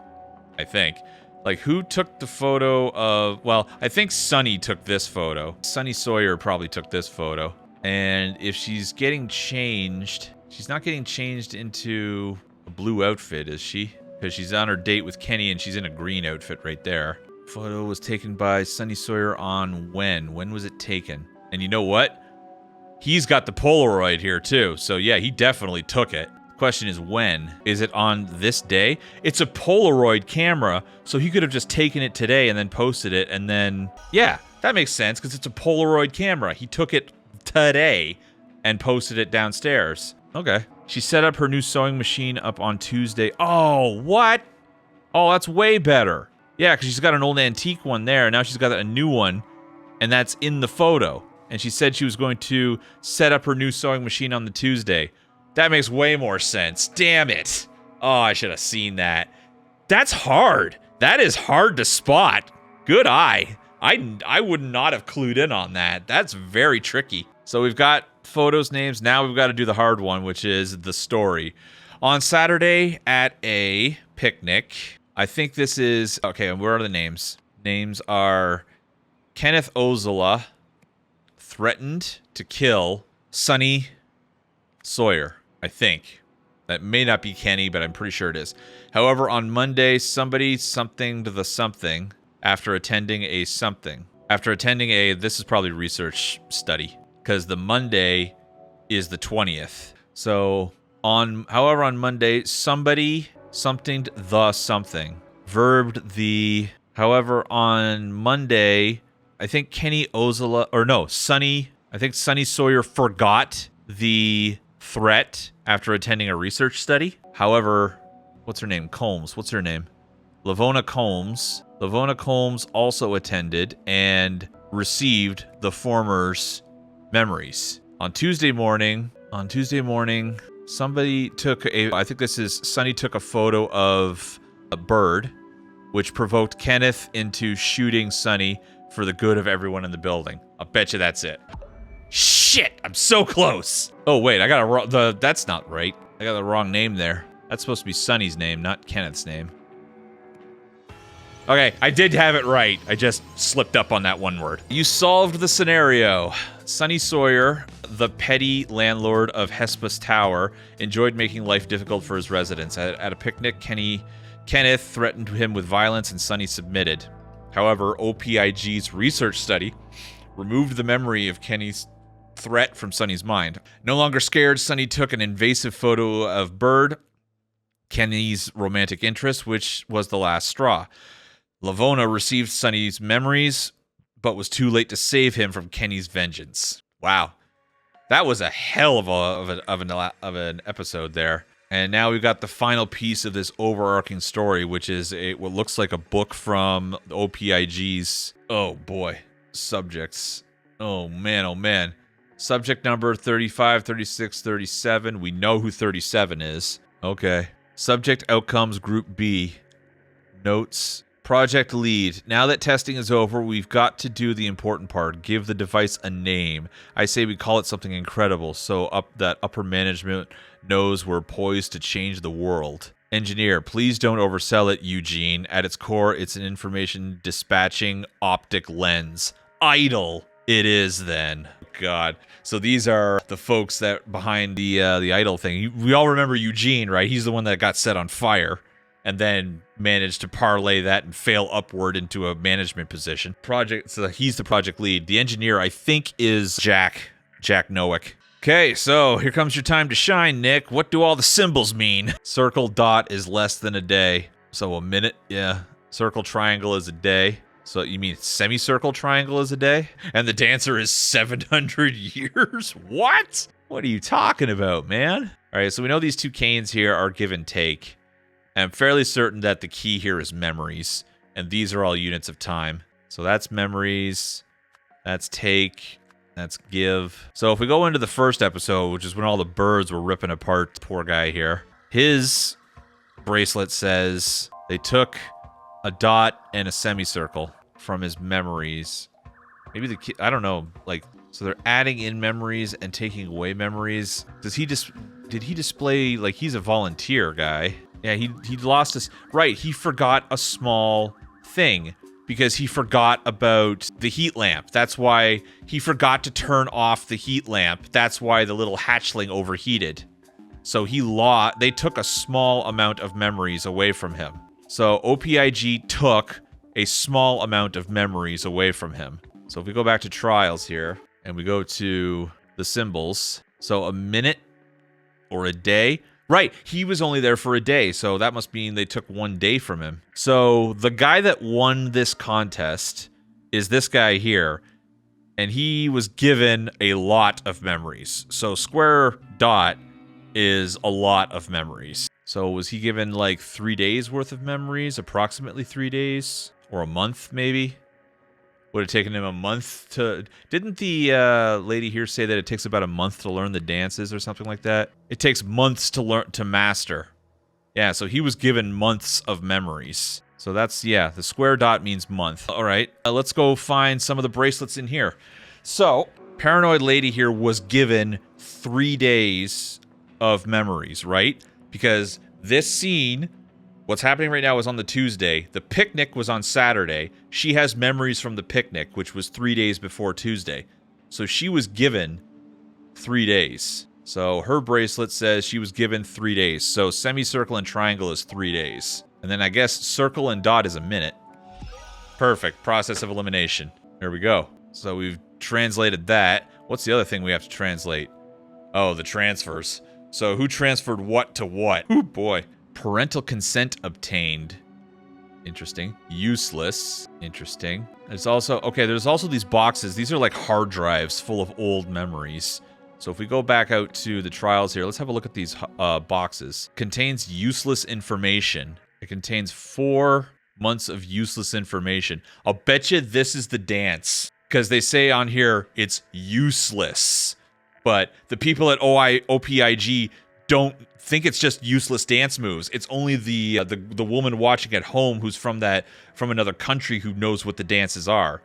I think. Like, who took the photo of... Well, I think Sunny took this photo. Sunny Sawyer probably took this photo. And if she's getting changed... She's not getting changed into a blue outfit, is she? Because she's on her date with Kenny and she's in a green outfit right there. Photo was taken by Sunny Sawyer on when? When was it taken? And you know what? He's got the Polaroid here too. So yeah, he definitely took it. Question is when? Is it on this day? It's a Polaroid camera, so he could have just taken it today and then posted it and then... Yeah, that makes sense because it's a Polaroid camera. He took it today and posted it downstairs. Okay. She set up her new sewing machine up on Tuesday. Oh, what? Oh, that's way better. Yeah, because she's got an old antique one there, and now she's got a new one, and that's in the photo. And she said she was going to set up her new sewing machine on the Tuesday. That makes way more sense. Damn it. Oh, I should have seen that. That's hard. That is hard to spot. Good eye. I would not have clued in on that. That's very tricky. So we've got photos, names. Now we've got to do the hard one, which is the story. On Saturday at a picnic, I think this is... Okay, where are the names? Names are Kenneth Ozola threatened to kill Sunny Sawyer, I think. That may not be Kenny, but I'm pretty sure it is. However, on Monday, somebody something to the something after attending a something. After attending a... This is probably research study. Because the Monday is the 20th. So, however, on Monday, somebody, something, the something. Verbed the... However, on Monday, I think Kenny Ozola... Or no, Sunny... I think Sunny Sawyer forgot the threat after attending a research study. However, what's her name? Combs. What's her name? Lavona Combs. Lavona Combs also attended and received the former's memories. On Tuesday morning, somebody took a... I think this is... Sunny took a photo of a bird, which provoked Kenneth into shooting Sunny for the good of everyone in the building. I'll bet you that's it. Shit! I'm so close! Oh, wait, I got a wrong... That's not right. I got the wrong name there. That's supposed to be Sunny's name, not Kenneth's name. Okay, I did have it right. I just slipped up on that one word. You solved the scenario. Sunny Sawyer, the petty landlord of Hesper's Tower, enjoyed making life difficult for his residents. At a picnic, Kenneth threatened him with violence and Sunny submitted. However, OPIG's research study removed the memory of Kenny's threat from Sunny's mind. No longer scared, Sunny took an invasive photo of Bird, Kenny's romantic interest, which was the last straw. Lavona received Sunny's memories, but was too late to save him from Kenny's vengeance. Wow. That was a hell of an episode there. And now we've got the final piece of this overarching story, which is what looks like a book from OPIG's... Oh, boy. Subjects. Oh, man, oh, man. Subject number 35, 36, 37. We know who 37 is. Okay. Subject outcomes, Group B. Notes... Project lead. Now that testing is over, we've got to do the important part. Give the device a name. I say we call it something incredible, so that upper management knows we're poised to change the world. Engineer, please don't oversell it, Eugene. At its core, it's an information dispatching optic lens. Idle. It is then. God. So these are the folks that behind the idle thing. We all remember Eugene, right? He's the one that got set on fire. And then managed to parlay that and fail upward into a management position. So he's the project lead. The engineer, I think, is Jack Nowick. Okay, so here comes your time to shine, Nick. What do all the symbols mean? Circle dot is less than a day. So a minute, yeah. Circle triangle is a day. So you mean semicircle triangle is a day? And the dancer is 700 years? What? What are you talking about, man? All right, so we know these two canes here are give and take. I'm fairly certain that the key here is memories, and these are all units of time. So that's memories. That's take. That's give. So if we go into the first episode, which is when all the birds were ripping apart the poor guy here, his bracelet says they took a dot and a semicircle from his memories. Maybe the kid, I don't know, like, so they're adding in memories and taking away memories. Did he display, like, he's a volunteer guy. Yeah, he lost his, right, he forgot a small thing because he forgot about the heat lamp. That's why he forgot to turn off the heat lamp. That's why the little hatchling overheated. So they took a small amount of memories away from him. So OPIG took a small amount of memories away from him. So if we go back to trials here, and we go to the symbols, so a minute or a day. Right, he was only there for a day, so that must mean they took 1 day from him. So the guy that won this contest is this guy here, and he was given a lot of memories. So square dot is a lot of memories. So was he given like 3 days worth of memories, approximately 3 days, or a month maybe? Would have taken him a month to... Didn't the lady here say that it takes about a month to learn the dances or something like that? It takes months to master. Yeah, so he was given months of memories. So that's, yeah, the square dot means month. All right, let's go find some of the bracelets in here. So, Paranoid Lady here was given 3 days of memories, right? Because this scene... What's happening right now is on the Tuesday. The picnic was on Saturday. She has memories from the picnic, which was 3 days before Tuesday. So she was given 3 days. So her bracelet says she was given 3 days. So semicircle and triangle is 3 days. And then I guess circle and dot is a minute. Perfect. Process of elimination. There we go. So we've translated that. What's the other thing we have to translate? Oh, the transfers. So who transferred what to what? Oh boy. Parental consent obtained. Interesting. Useless. Interesting. There's also... Okay, there's also these boxes. These are like hard drives full of old memories. So if we go back out to the trials here, let's have a look at these boxes. Contains useless information. It contains 4 months of useless information. I'll bet you this is the dance. Because they say on here, it's useless. But the people at OPIG don't think it's just useless dance moves. It's only the woman watching at home who's from another country who knows what the dances are.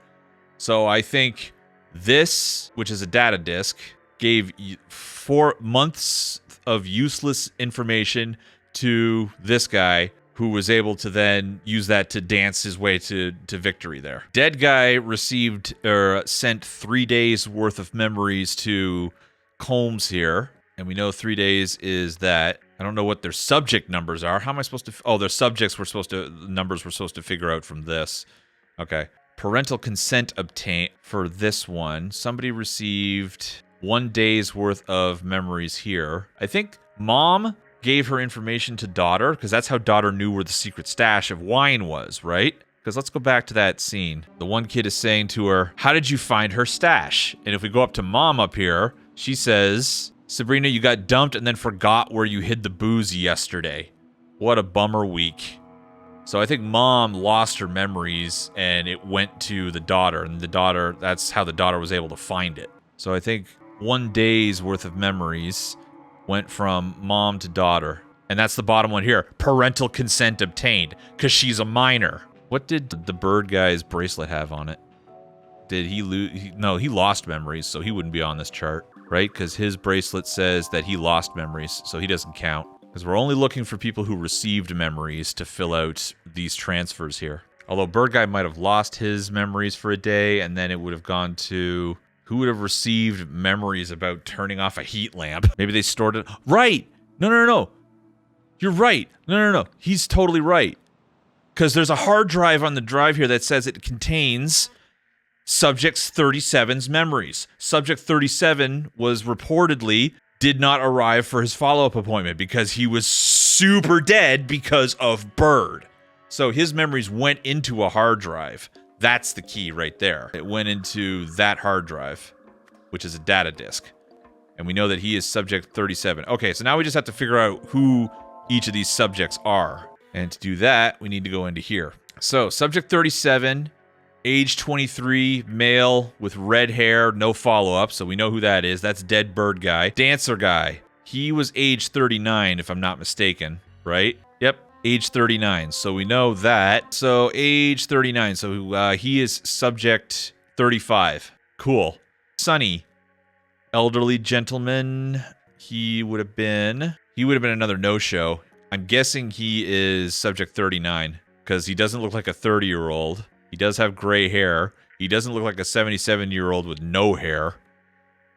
So I think this, which is a data disk, gave 4 months of useless information to this guy, who was able to then use that to dance his way to victory there. Dead guy received or sent 3 days worth of memories to Combs here. And we know 3 days is that. I don't know what their subject numbers are. How am I supposed to... Oh, their subjects were supposed to... Numbers were supposed to figure out from this. Okay. Parental consent obtained for this one. Somebody received 1 day's worth of memories here. I think mom gave her information to daughter, because that's how daughter knew where the secret stash of wine was, right? Because let's go back to that scene. The one kid is saying to her, how did you find her stash? And if we go up to mom up here, she says... Sabrina, you got dumped and then forgot where you hid the booze yesterday. What a bummer week. So I think mom lost her memories and it went to the daughter. And the daughter, that's how the daughter was able to find it. So I think 1 day's worth of memories went from mom to daughter. And that's the bottom one here. Parental consent obtained. Because she's a minor. What did the bird guy's bracelet have on it? Did he lose? No, he lost memories, so he wouldn't be on this chart. Right? Because his bracelet says that he lost memories, so he doesn't count. Because we're only looking for people who received memories to fill out these transfers here. Although Bird Guy might have lost his memories for a day, and then it would have gone to... Who would have received memories about turning off a heat lamp? Maybe they stored it... Right! No. You're right. No. He's totally right. Because there's a hard drive on the drive here that says it contains... Subject 37's memories. Subject 37 was reportedly did not arrive for his follow-up appointment because he was super dead because of Bird. So his memories went into a hard drive. That's the key right there. It went into that hard drive, which is a data disk. And we know that he is subject 37. Okay, so now we just have to figure out who each of these subjects are. And to do that, we need to go into here. So subject 37 Age 23, male with red hair, no follow-up, so we know who that is. That's Dead Bird Guy. Dancer Guy. He was age 39, if I'm not mistaken, right? Yep, age 39, so we know that. So, age 39, so he is subject 35. Cool. Sonny. Elderly gentleman. He would have been another no-show. I'm guessing he is subject 39, because he doesn't look like a 30-year-old. He does have gray hair. He doesn't look like a 77-year-old with no hair.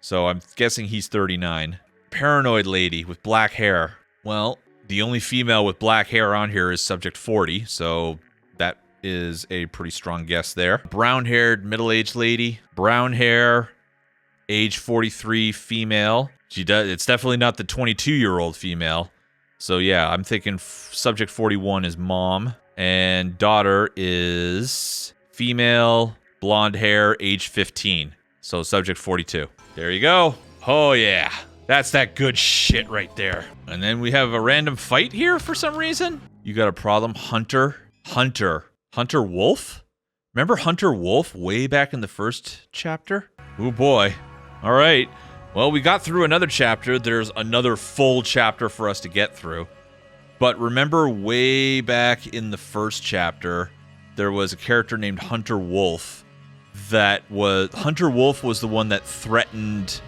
So I'm guessing he's 39. Paranoid lady with black hair. Well, the only female with black hair on here is subject 40, so that is a pretty strong guess there. Brown-haired middle-aged lady. Brown hair, age 43, female. It's definitely not the 22-year-old female. So yeah, I'm thinking subject 41 is mom. And daughter is female, blonde hair, age 15. So subject 42. There you go. Oh yeah. That's that good shit right there. And then we have a random fight here for some reason. You got a problem? Hunter Wolf? Remember Hunter Wolf way back in the first chapter? Oh boy. All right. Well, we got through another chapter. There's another full chapter for us to get through. But remember way back in the first chapter, there was a character named Hunter Wolf Hunter Wolf was the one that threatened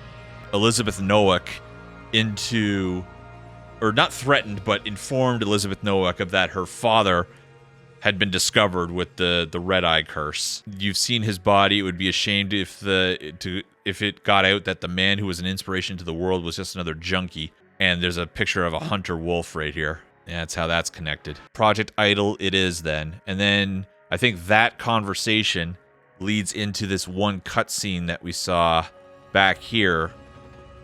Elizabeth Noack or not threatened, but informed Elizabeth Noack of that her father had been discovered with the red eye curse. You've seen his body. It would be a shame if it got out that the man who was an inspiration to the world was just another junkie. And there's a picture of a Hunter Wolf right here. Yeah, that's how that's connected. Project Idol it is then. And then I think that conversation leads into this one cutscene that we saw back here.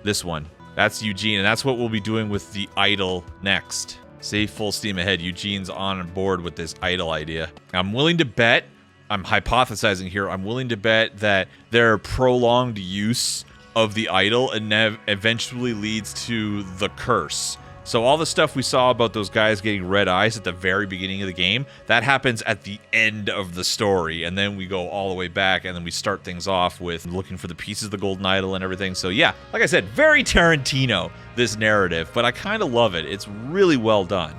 This one. That's Eugene, and that's what we'll be doing with the idol next. Say full steam ahead. Eugene's on board with this idol idea. I'm willing to bet, I'm hypothesizing here, I'm willing to bet that their prolonged use of the idol and eventually leads to the curse. So all the stuff we saw about those guys getting red eyes at the very beginning of the game, that happens at the end of the story, and then we go all the way back, and then we start things off with looking for the pieces of the golden idol and everything. So yeah, like I said, very Tarantino, this narrative, but I kind of love it. It's really well done.